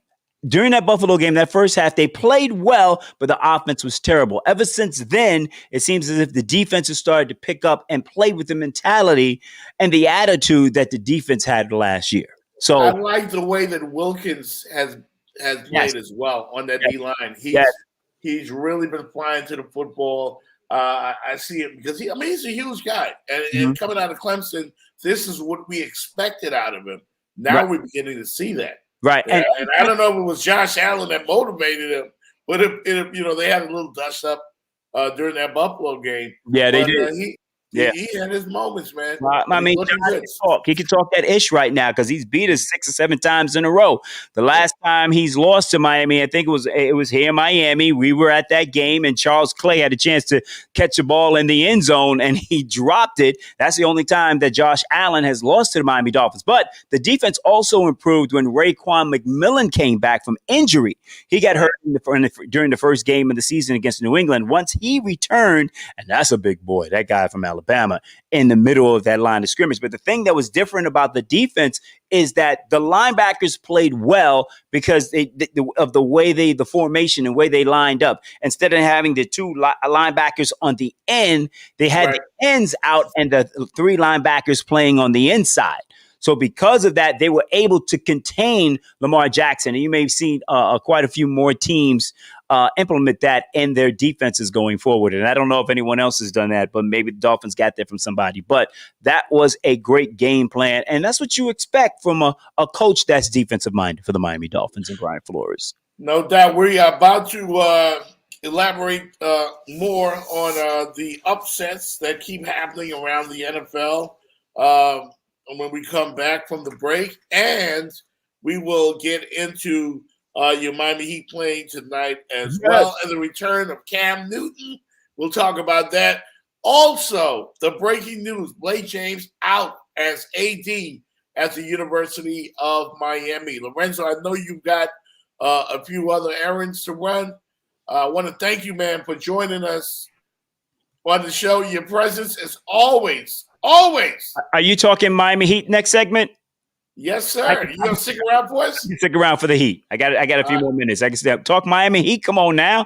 during that Buffalo game. That first half, they played well, but the offense was terrible. Ever since then, it seems as if the defense has started to pick up and play with the mentality and the attitude that the defense had last year. So I like the way that Wilkins has played as well on that D-line. He's really been flying to the football. I see it because he's a huge guy. And coming out of Clemson, this is what we expected out of him. Now we're beginning to see that. Right. And I don't know if it was Josh Allen that motivated him, but they had a little dust up during that Buffalo game. Yeah, they did. He had his moments, man. I mean, he can talk that ish right now because he's beat us 6 or 7 times in a row. The last time he's lost to Miami, I think it was here in Miami. We were at that game, and Charles Clay had a chance to catch a ball in the end zone, and he dropped it. That's the only time that Josh Allen has lost to the Miami Dolphins. But the defense also improved when Raekwon McMillan came back from injury. He got hurt during the first game of the season against New England. Once he returned, and that's a big boy, that guy from Alabama, in the middle of that line of scrimmage. But the thing that was different about the defense is that the linebackers played well because of the way the formation and way they lined up. Instead of having the 2 linebackers on the end, they had the ends out and the 3 linebackers playing on the inside. So because of that, they were able to contain Lamar Jackson. And you may have seen quite a few more teams implement that in their defenses going forward. And I don't know if anyone else has done that, but maybe the Dolphins got that from somebody. But that was a great game plan. And that's what you expect from a coach that's defensive-minded for the Miami Dolphins and Brian Flores. No doubt. We are about to elaborate more on the upsets that keep happening around the NFL. when we come back from the break, and we will get into your Miami Heat playing tonight as well, and the return of Cam Newton. We'll talk about that. Also, the breaking news: Blake James out as AD at the University of Miami. Lorenzo, I know you've got a few other errands to run. I want to thank you, man, for joining us on the show. Your presence is always. Are you talking Miami Heat next segment? Yes, sir. You gonna stick around for us? Stick around for the Heat. I got a few more minutes. I can stay up. Talk Miami Heat. Come on now.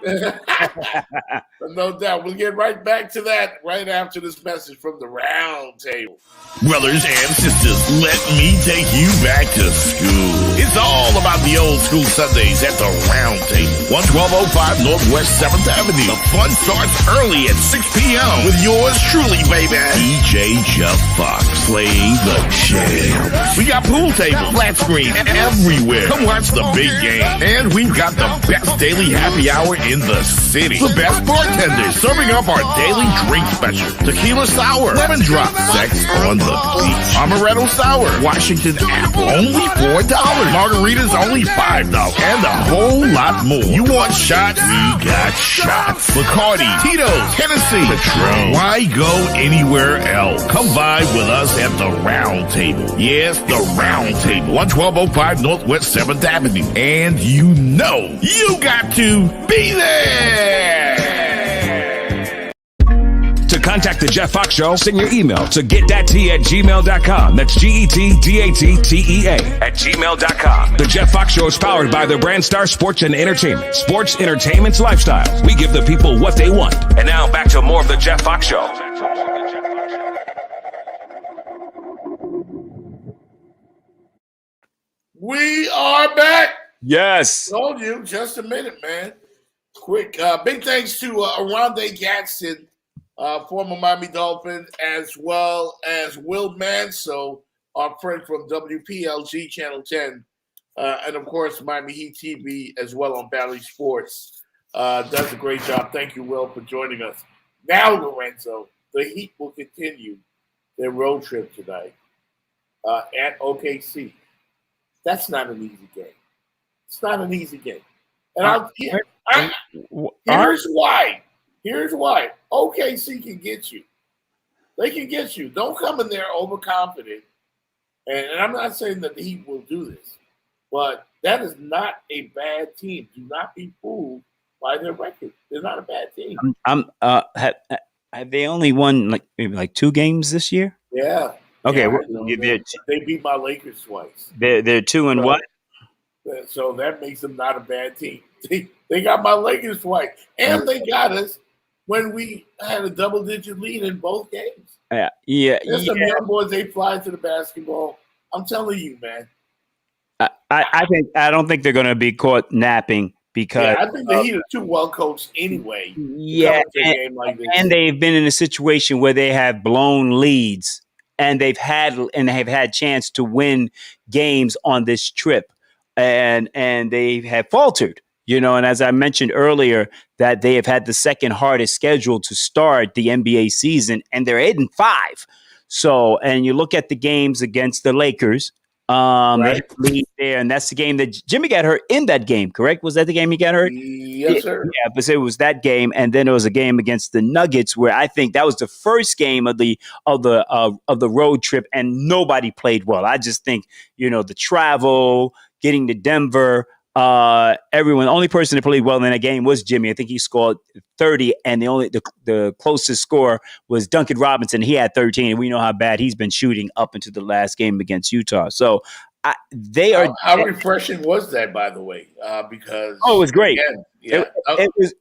No doubt. We'll get right back to that right after this message from the round table. Brothers and sisters, let me take you back to school. It's all about the old school Sundays at the round table. 11205 Northwest 7th Avenue. The fun starts early at 6 p.m. with yours truly, baby, DJ Jeff Fox, playing the jam. We got pool tables, flat screen, everywhere. Come watch the big game. And we've got the best daily happy hour in the city. The best bartenders serving up our daily drink special. Tequila sour, lemon drop, sex on the beach, amaretto sour, Washington apple, only $4. Margaritas only $5, and a whole lot more. You want shots? We got shots. Bacardi, Tito's, Hennessy, Patron. Why go anywhere else? Come vibe with us at the round table. Yes, the round table, 11205 Northwest 7th Avenue. And you know you got to be there. To contact the Jeff Fox Show, send your email to getthattea@gmail.com. That's GETDATTEA@gmail.com. The Jeff Fox Show is powered by the Brand Star Sports and Entertainment. Sports, entertainment's lifestyle. We give the people what they want. And now back to more of the Jeff Fox Show. We are back. Yes. Told you, just a minute, man. Quick, big thanks to Aronde Gadsden, former Miami Dolphin, as well as Will Manso, our friend from WPLG Channel 10, and of course Miami Heat TV as well on Valley Sports. Does a great job. Thank you, Will, for joining us. Now, Lorenzo, the Heat will continue their road trip tonight at OKC. That's not an easy game. It's not an easy game. And here's why. Here's why. OKC can get you. They can get you. Don't come in there overconfident. And I'm not saying that the Heat will do this, but that is not a bad team. Do not be fooled by their record. They're not a bad team. Have they only won maybe 2 games this year? Yeah. Okay. Yeah, they beat my Lakers twice. They're 2 and what? So that makes them not a bad team. They got my Lakers twice, and they got us when we had a double-digit lead in both games. There's some young boys, they fly to the basketball. I'm telling you, man. I don't think they're going to be caught napping because I think the Heat are too well coached anyway. Yeah, and they've been in a situation where they have blown leads, and they've had chance to win games on this trip, and they have faltered. And as I mentioned earlier, that they have had the second hardest schedule to start the NBA season, and they're 8-5. So, and you look at the games against the Lakers, right. They lead there, and that's the game that Jimmy got hurt in that game, correct? Was that the game he got hurt? Yes, sir. Yeah, but it was that game, and then there was a game against the Nuggets where I think that was the first game of the road trip, and nobody played well. I just think the travel, getting to Denver. Everyone, the only person that played well in that game was Jimmy. I think he scored 30, and the closest score was Duncan Robinson. He had 13, and we know how bad he's been shooting up into the last game against Utah. So they are. How refreshing was that, by the way? Because it was great. Again,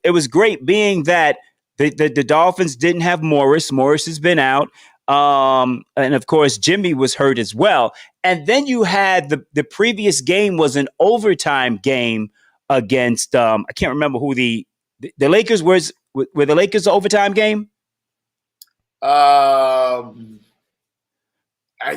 it was great, being that the Dolphins didn't have Morris. Morris has been out. And of course, Jimmy was hurt as well. And then you had the previous game was an overtime game against I can't remember who the Lakers were the Lakers an overtime game? I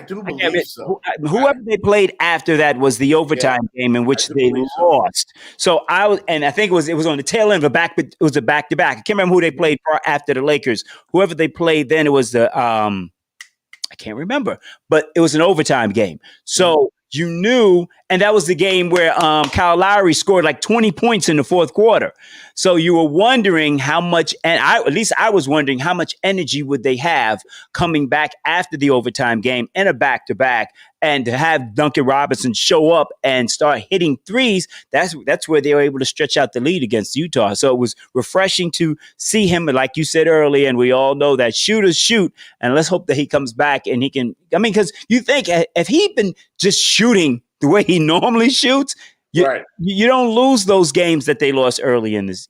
do believe so. Whoever they played after that was the overtime game in which they lost. So I think it was on the tail end of it was a back-to-back. I can't remember who they played after the Lakers. Whoever they played then, it was the I can't remember, but it was an overtime game. So you knew, and that was the game where Kyle Lowry scored like 20 points in the fourth quarter. So you were wondering how much, and at least I was wondering how much energy would they have coming back after the overtime game in a back-to-back, and to have Duncan Robinson show up and start hitting threes. That's where they were able to stretch out the lead against Utah. So it was refreshing to see him, like you said earlier, and we all know that shooters shoot, and let's hope that he comes back and he can. I mean, because you think if he'd been just shooting the way he normally shoots, you don't lose those games that they lost early in this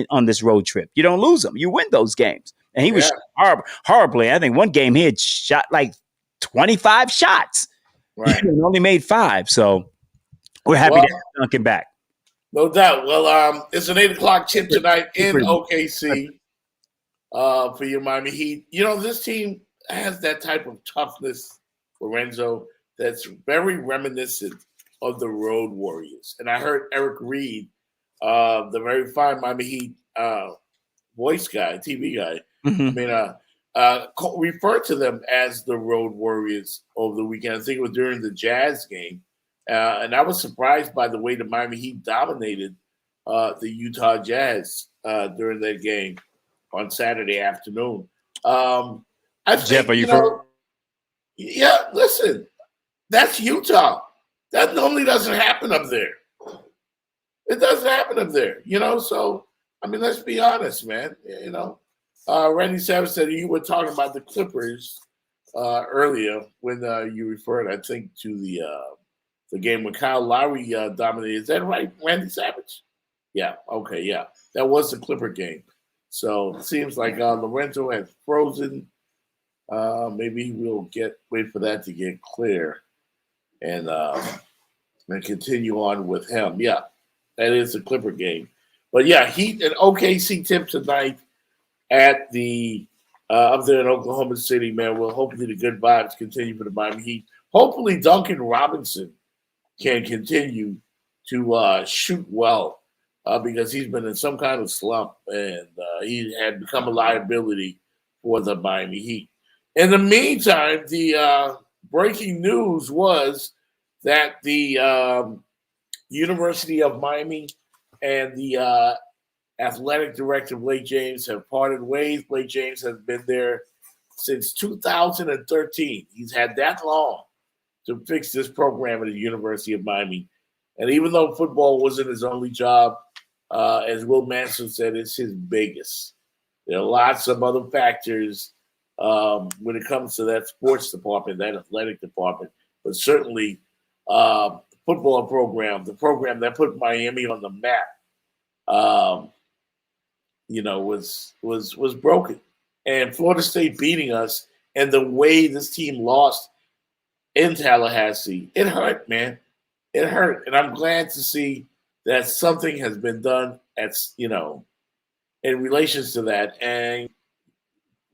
on this road trip. You don't lose them. You win those games. And he was horribly. I think one game he had shot like 25 shots. Right. He only made 5. So we're happy to have Duncan back. No doubt. Well, it's an 8:00 tip tonight in OKC for your Miami Heat. You know, this team has that type of toughness, Lorenzo, that's very reminiscent of the Road Warriors. And I heard Eric Reed, the very fine Miami Heat voice guy, TV guy, refer to them as the Road Warriors over the weekend. I think it was during the Jazz game. And I was surprised by the way the Miami Heat dominated the Utah Jazz during that game on Saturday afternoon. I think, Jeff, are you yeah, listen, that's Utah. That normally doesn't happen up there. It doesn't happen up there, you know? So, I mean, let's be honest, man. You know, Randy Savage said you were talking about the Clippers earlier when you referred, I think, to the game when Kyle Lowry dominated. Is that right, Randy Savage? Yeah, okay, yeah. That was the Clipper game. So it seems like Lorenzo has frozen. Maybe we'll wait for that to get clear and continue on with him. Yeah, that is the Clipper game. But yeah, Heat and OKC tip tonight at the up there in Oklahoma City, man. Well, hopefully the good vibes continue for the Miami Heat. Hopefully Duncan Robinson can continue to shoot well because he's been in some kind of slump and he had become a liability for the Miami Heat. In the meantime, the breaking news was that the University of Miami and the athletic director, Blake James, have parted ways. Blake James has been there since 2013. He's had that long to fix this program at the University of Miami. And even though football wasn't his only job, as Will Manson said, it's his biggest. There are lots of other factors when it comes to that sports department, that athletic department, but certainly football program, the program that put Miami on the map, was broken. And Florida State beating us and the way this team lost in Tallahassee, it hurt, man. It hurt. And I'm glad to see that something has been done in relations to that. And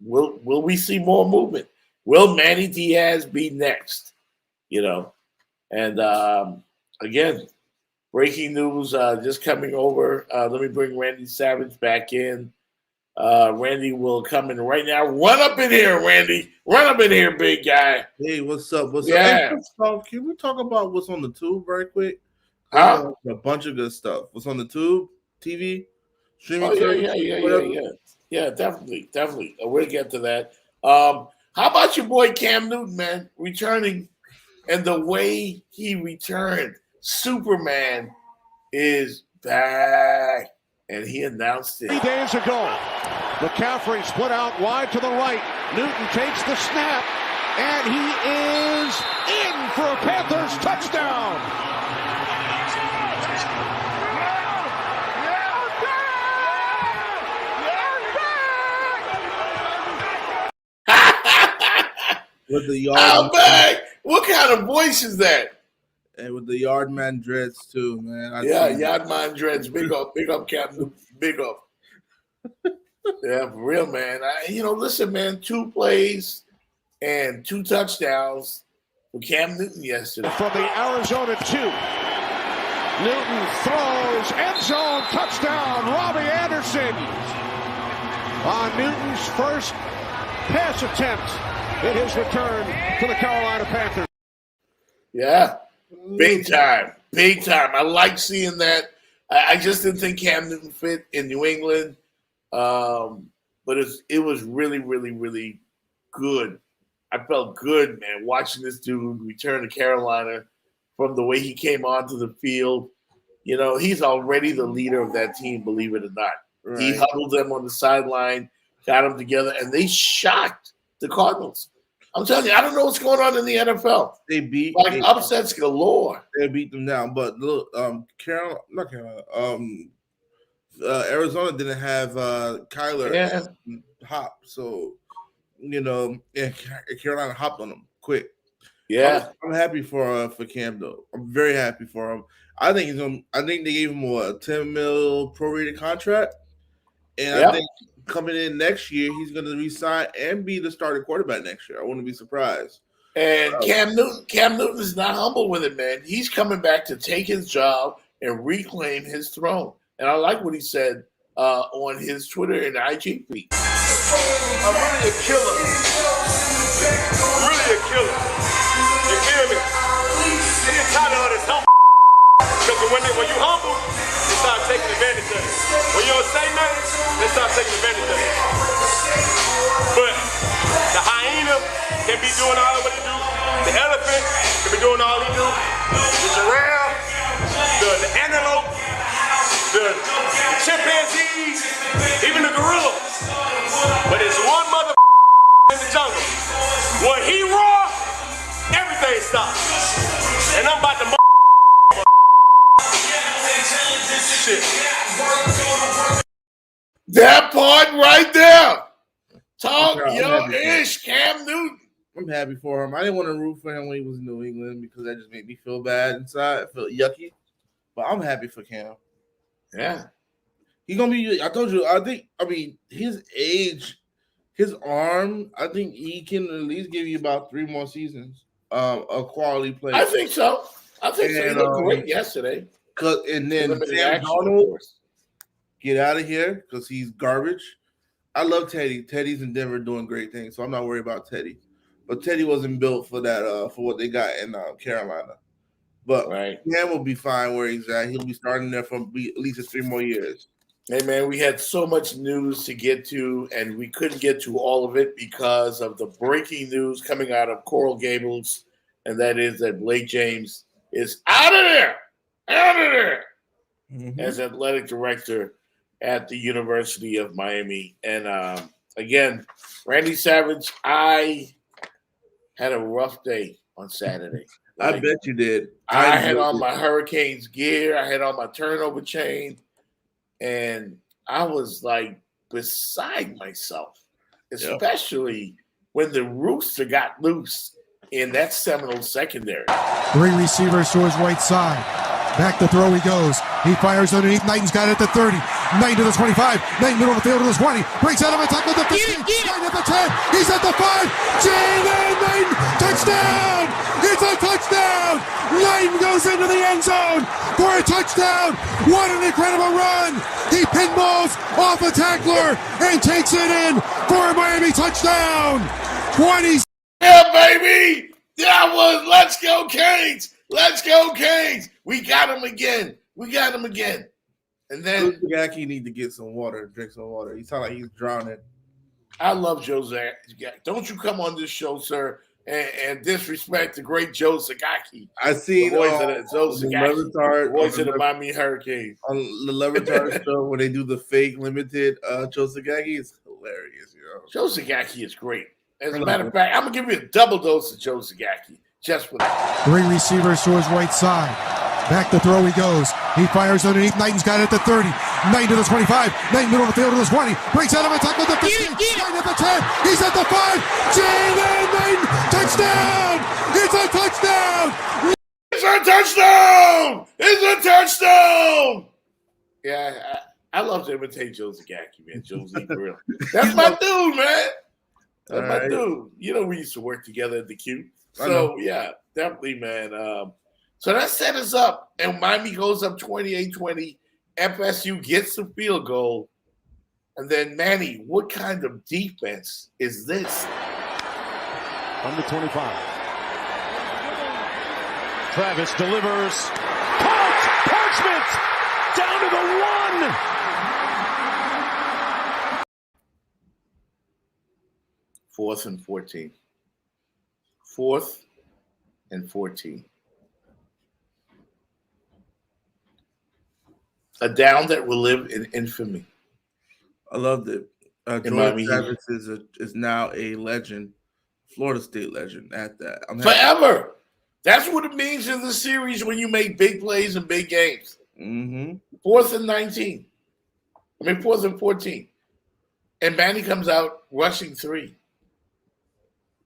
will we see more movement? Will Manny Diaz be next? And again, breaking news just coming over. Let me bring Randy Savage back in. Randy will come in right now. Run up in here, Randy. Run up in here, big guy. Hey, what's up? What's up? Hey, can we talk about what's on the tube very quick? A bunch of good stuff. What's on the tube? TV? Streaming service? Yeah, definitely. We'll get to that. How about your boy Cam Newton, man, returning? And the way he returned, Superman is back. And he announced it. 3 days ago, McCaffrey split out wide to the right. Newton takes the snap, and he is in for a Panthers touchdown. With the yard, I'm back. What kind of voice is that? And with the Yardman dreads too, man. Yardman dreads. Big up, Captain. Big up. Yeah, for real, man. Listen, man. 2 plays and 2 touchdowns for Cam Newton yesterday. From the Arizona 2. Newton throws, end zone, touchdown, Robbie Anderson. On Newton's first pass attempt in his return to the Carolina Panthers. Yeah, big time. Big time. I like seeing that. I just didn't think Cam Newton fit in New England. But it was really, really, really good. I felt good, man, watching this dude return to Carolina from the way he came onto the field. You know, he's already the leader of that team, believe it or not. Right. He huddled them on the sideline, got them together, and they shocked the Cardinals. I'm telling you, I don't know what's going on in the NFL. They beat upsets galore. They beat them down, but look, Arizona didn't have Kyler hop, so Carolina hopped on them quick. Yeah, I'm happy for Cam though. I'm very happy for him. I think they gave him a $10 million prorated contract, and I think coming in next year he's going to resign and be the starting quarterback next year. I wouldn't be surprised. And Cam Newton is not humble with it, man. He's coming back to take his job and reclaim his throne. And I like what he said on his Twitter and IG feed. I'm really a killer. Really a killer. You hear me? You're tired of this humble. Because when you humble, they start taking advantage of it. When you don't say nothing, they start taking advantage of it. But the hyena can be doing all of what he do. The elephant can be doing all he do. The giraffe, the antelope, the chimpanzees, even the gorilla. But it's one mother in the jungle. When he roar, everything stops. And I'm about to shit. That part right there. Talk your ish, Cam Newton. I'm happy for him. I didn't want to root for him when he was in New England because that just made me feel bad inside. I felt yucky. But I'm happy for Cam. Yeah. He's going to be, I told you, his age, his arm, I think he can at least give you about 3 more seasons of quality play. I think so. He looked great yesterday. And then Sam Darnold, get out of here because he's garbage. I love Teddy. Teddy's in Denver doing great things, so I'm not worried about Teddy. But Teddy wasn't built for that, for what they got in Carolina. But Cam will be fine where he's at. He'll be starting there for at least 3 more years. Hey, man, we had so much news to get to, and we couldn't get to all of it because of the breaking news coming out of Coral Gables, and that is that Blake James is out of there as athletic director at the University of Miami. And again, Randy Savage, I had a rough day on Saturday. I bet you did. I had on my Hurricanes gear. I had on my turnover chain. And I was like beside myself, especially when the rooster got loose in that Seminole secondary. 3 receivers to his right side. Back to throw he goes. He fires underneath. Knighton's got it at the 30. Knighton to the 25. Knighton middle of the field to the 20. Breaks out of a tackle at the 15. Knighton at the 10. He's at the 5. Jalen Knighton. Touchdown. It's a touchdown. Knighton goes into the end zone for a touchdown. What an incredible run. He pinballs off a tackler and takes it in for a Miami touchdown. 20. Yeah, baby. That was let's go Canes. Let's go Canes. We got him again. And then Jackie need to get some water, drink some water. He sounds like he's drowning. I love Joe Zagacki. Don't you come on this show, sir, and disrespect the great Joe Zagacki. I seen the voice of the Miami Hurricanes. On the Levitard show when they do the fake limited Joe Zagacki, it's hilarious. Joe Zagacki is great. As a matter of fact, I'm going to give you a double dose of Joe Zagacki just for that. 3 receivers to his right side. Back to throw he goes. He fires underneath. Knighton's got it at the 30. Knighton to the 25. Knighton middle of the field to the 20. Breaks out of a tackle at the 15. Knighton at the 10. He's at the 5. Jalen Knighton. Touchdown. It's a touchdown. It's a touchdown. Yeah, I love to imitate Joe Zagacki, man. Joe Z for real. That's my dude, man. That's my dude. You know, we used to work together at the Q. So, yeah, definitely, man. So that set us up, and Miami goes up 28-20. FSU gets the field goal. And then, Manny, what kind of defense is this? from the 25. Travis delivers. Caught! Parchment! Down to the 1! 4th and 14. 4th and 14. A down that will live in infamy. I loved it. Jordan Travis is now a legend, Florida State legend at that. Forever. That's what it means in the series when you make big plays in big games. Mm-hmm. 4th and 19. 4th and 14. And Manny comes out rushing 3.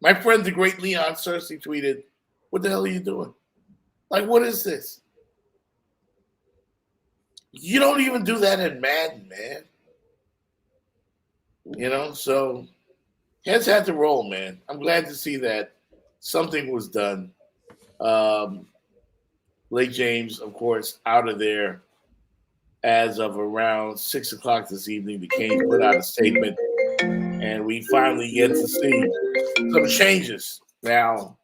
My friend, the great Leon Cersei, tweeted, "What the hell are you doing? Like, what is this? You don't even do that in Madden, man." So heads had to roll, man. I'm glad to see that something was done. Lake James, of course, out of there as of around 6 o'clock this evening. The Canes put out a statement, and we finally get to see some changes. Now,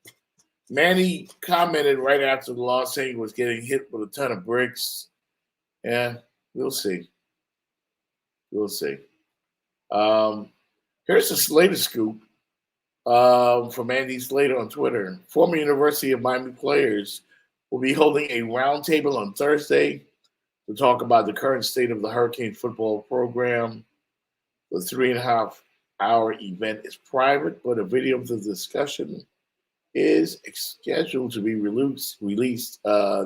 Manny commented right after the loss saying he was getting hit with a ton of bricks. Yeah, we'll see. We'll see. Here's the latest scoop from Andy Slater on Twitter. Former University of Miami players will be holding a roundtable on Thursday to talk about the current state of the Hurricane football program. The 3.5-hour event is private, but a video of the discussion is scheduled to be released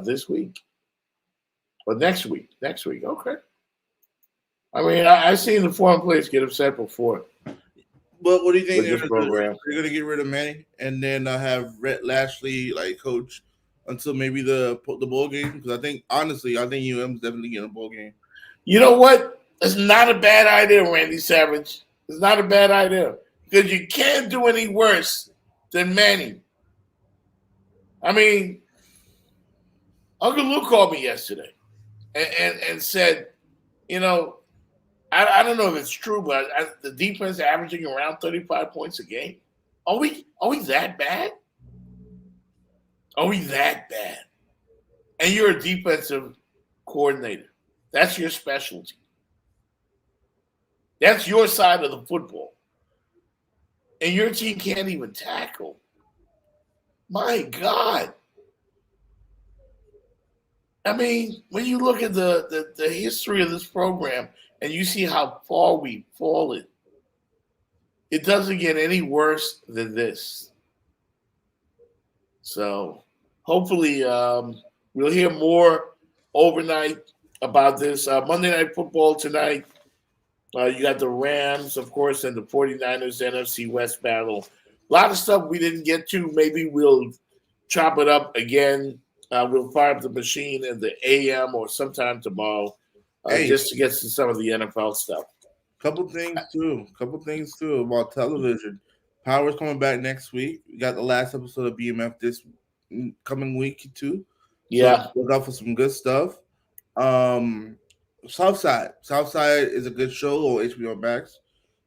this week. Or next week. Okay. I've seen the foreign players get upset before. But what do you think they're going to get rid of Manny and then have Rhett Lashley coach until maybe the bowl game? Because I think UM's definitely getting a bowl game. You know what? It's not a bad idea, Randy Savage. It's not a bad idea because you can't do any worse than Manny. Uncle Luke called me yesterday and said, I don't know if it's true, but the defense averaging around 35 points a game. Are we that bad? Are we that bad? And you're a defensive coordinator. That's your specialty. That's your side of the football. And your team can't even tackle. My God. When you look at the history of this program and you see how far we've fallen, it doesn't get any worse than this. So hopefully we'll hear more overnight about this. Monday Night Football tonight. You got the Rams, of course, and the 49ers NFC West battle. A lot of stuff we didn't get to. Maybe we'll chop it up again. We'll fire up the machine in the AM or sometime tomorrow just to get to some of the NFL stuff. Couple things too about television. Power's coming back next week. We got the last episode of BMF this coming week too. Yeah. So look out for some good stuff. Southside is a good show on HBO Max.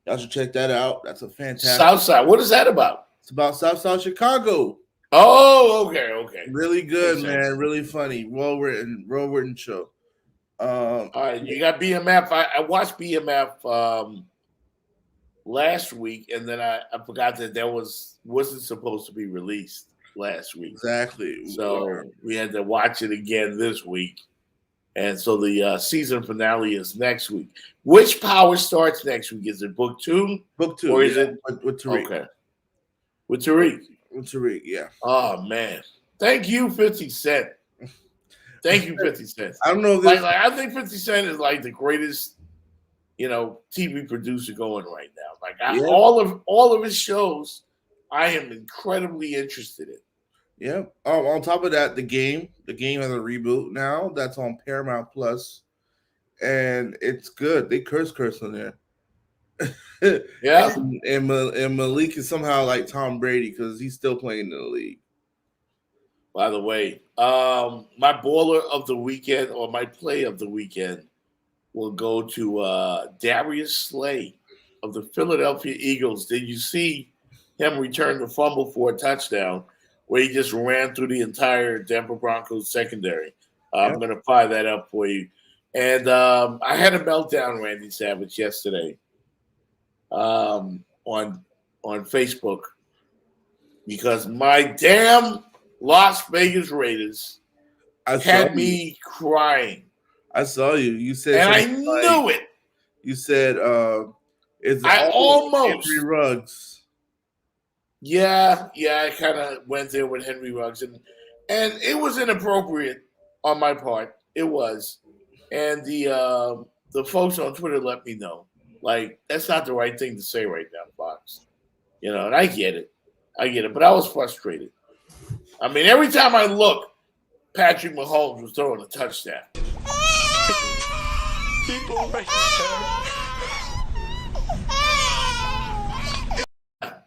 Y'all should check that out. That's a fantastic Southside. What is that about? It's about South Chicago. Oh, okay. Really good, man. Really funny. Well written show. All right, you got BMF. I watched BMF last week, and then I forgot that wasn't supposed to be released last week. Exactly. So we had to watch it again this week. And so the season finale is next week. Which Power starts next week? Is it book 2? Book 2. Or is it with Tariq? Okay. With Tariq. With Tariq, yeah. Oh man. Thank you, 50 Cent. Thank you, 50 Cent. I don't know if this... I think 50 Cent is like the greatest, TV producer going right now. All of his shows, I am incredibly interested in. Yeah. On top of that, the game has a reboot now. That's on Paramount Plus, and it's good. They curse on there. Yeah. and Malik is somehow like Tom Brady because he's still playing in the league. By the way, my baller of the weekend or my play of the weekend will go to Darius Slay of the Philadelphia Eagles. Did you see him return the fumble for a touchdown where he just ran through the entire Denver Broncos secondary. I'm going to fire that up for you. And I had a meltdown, Randy Savage, yesterday on Facebook because my damn Las Vegas Raiders had me crying. I saw you. You said, and I knew it. You said, "It's almost Henry Ruggs." Yeah, I kind of went there with Henry Ruggs, and it was inappropriate on my part. It was, and the folks on Twitter let me know, like, that's not the right thing to say right now, Fox. You know, and I get it, but I was frustrated. I mean, every time I look, Patrick Mahomes was throwing a touchdown.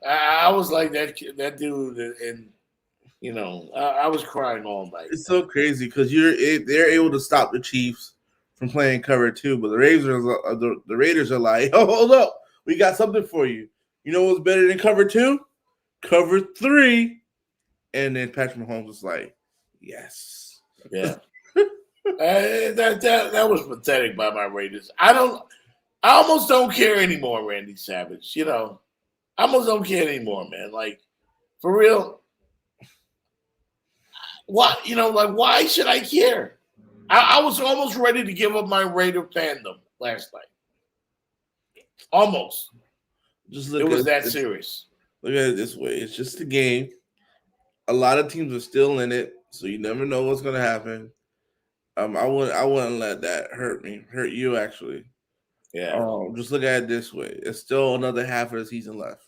I was like that dude, and you know, I was crying all night. It's so crazy because they're able to stop the Chiefs from playing cover 2, but the Raiders are like, oh, hold up, we got something for you. You know what's better than cover 2? Cover 3. And then Patrick Mahomes was like, yes. Yeah. That was pathetic by my Raiders. I almost don't care anymore, Randy Savage. You know, I almost don't care anymore, man. Like, for real. What, you know, like, why should I care? I was almost ready to give up my Raider fandom last night. Almost. It was that serious. Look at it this way. It's just a game. A lot of teams are still in it, so you never know what's going to happen. I wouldn't let that hurt you, actually. Yeah. Just look at it this way. It's still another half of the season left.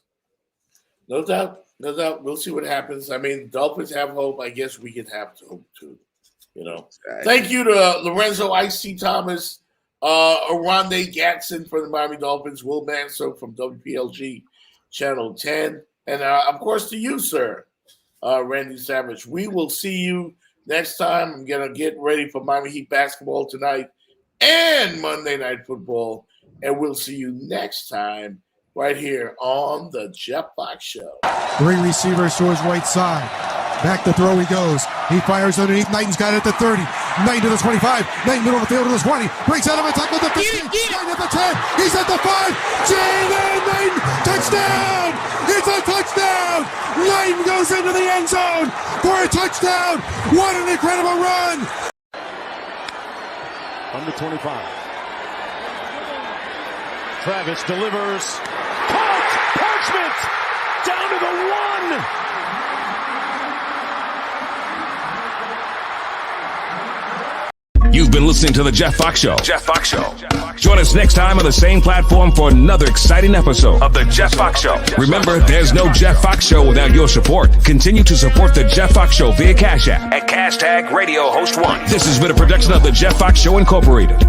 No doubt. We'll see what happens. I mean, Dolphins have hope. I guess we can have hope, too. You know. Exactly. Thank you to Lorenzo I.C. Thomas, Aronde Gatson for the Miami Dolphins, Will Manso from WPLG Channel 10, and, of course, to you, sir, Randy Savage. We will see you next time. I'm going to get ready for Miami Heat basketball tonight and Monday Night Football, and we'll see you next time right here on the Jeff Fox Show. 3 receivers to his right side. Back to throw he goes. He fires underneath. Knighton's got it at the 30. Knighton to the 25. Knighton middle of the field to the 20. Breaks out of attack with the 15. Knighton at the 10. He's at the 5. Jalen Knighton. Touchdown. It's a touchdown. Knighton goes into the end zone for a touchdown. What an incredible run. From the 25. Travis delivers. Caught. Parchment. Down to the 1. You've been listening to The Jeff Fox Show. Jeff Fox Show. Join us next time on the same platform for another exciting episode of The Jeff Fox Show. Remember, there's no Jeff Fox Show without your support. Continue to support The Jeff Fox Show via Cash App at #RadioHost1. This has been a production of The Jeff Fox Show Incorporated.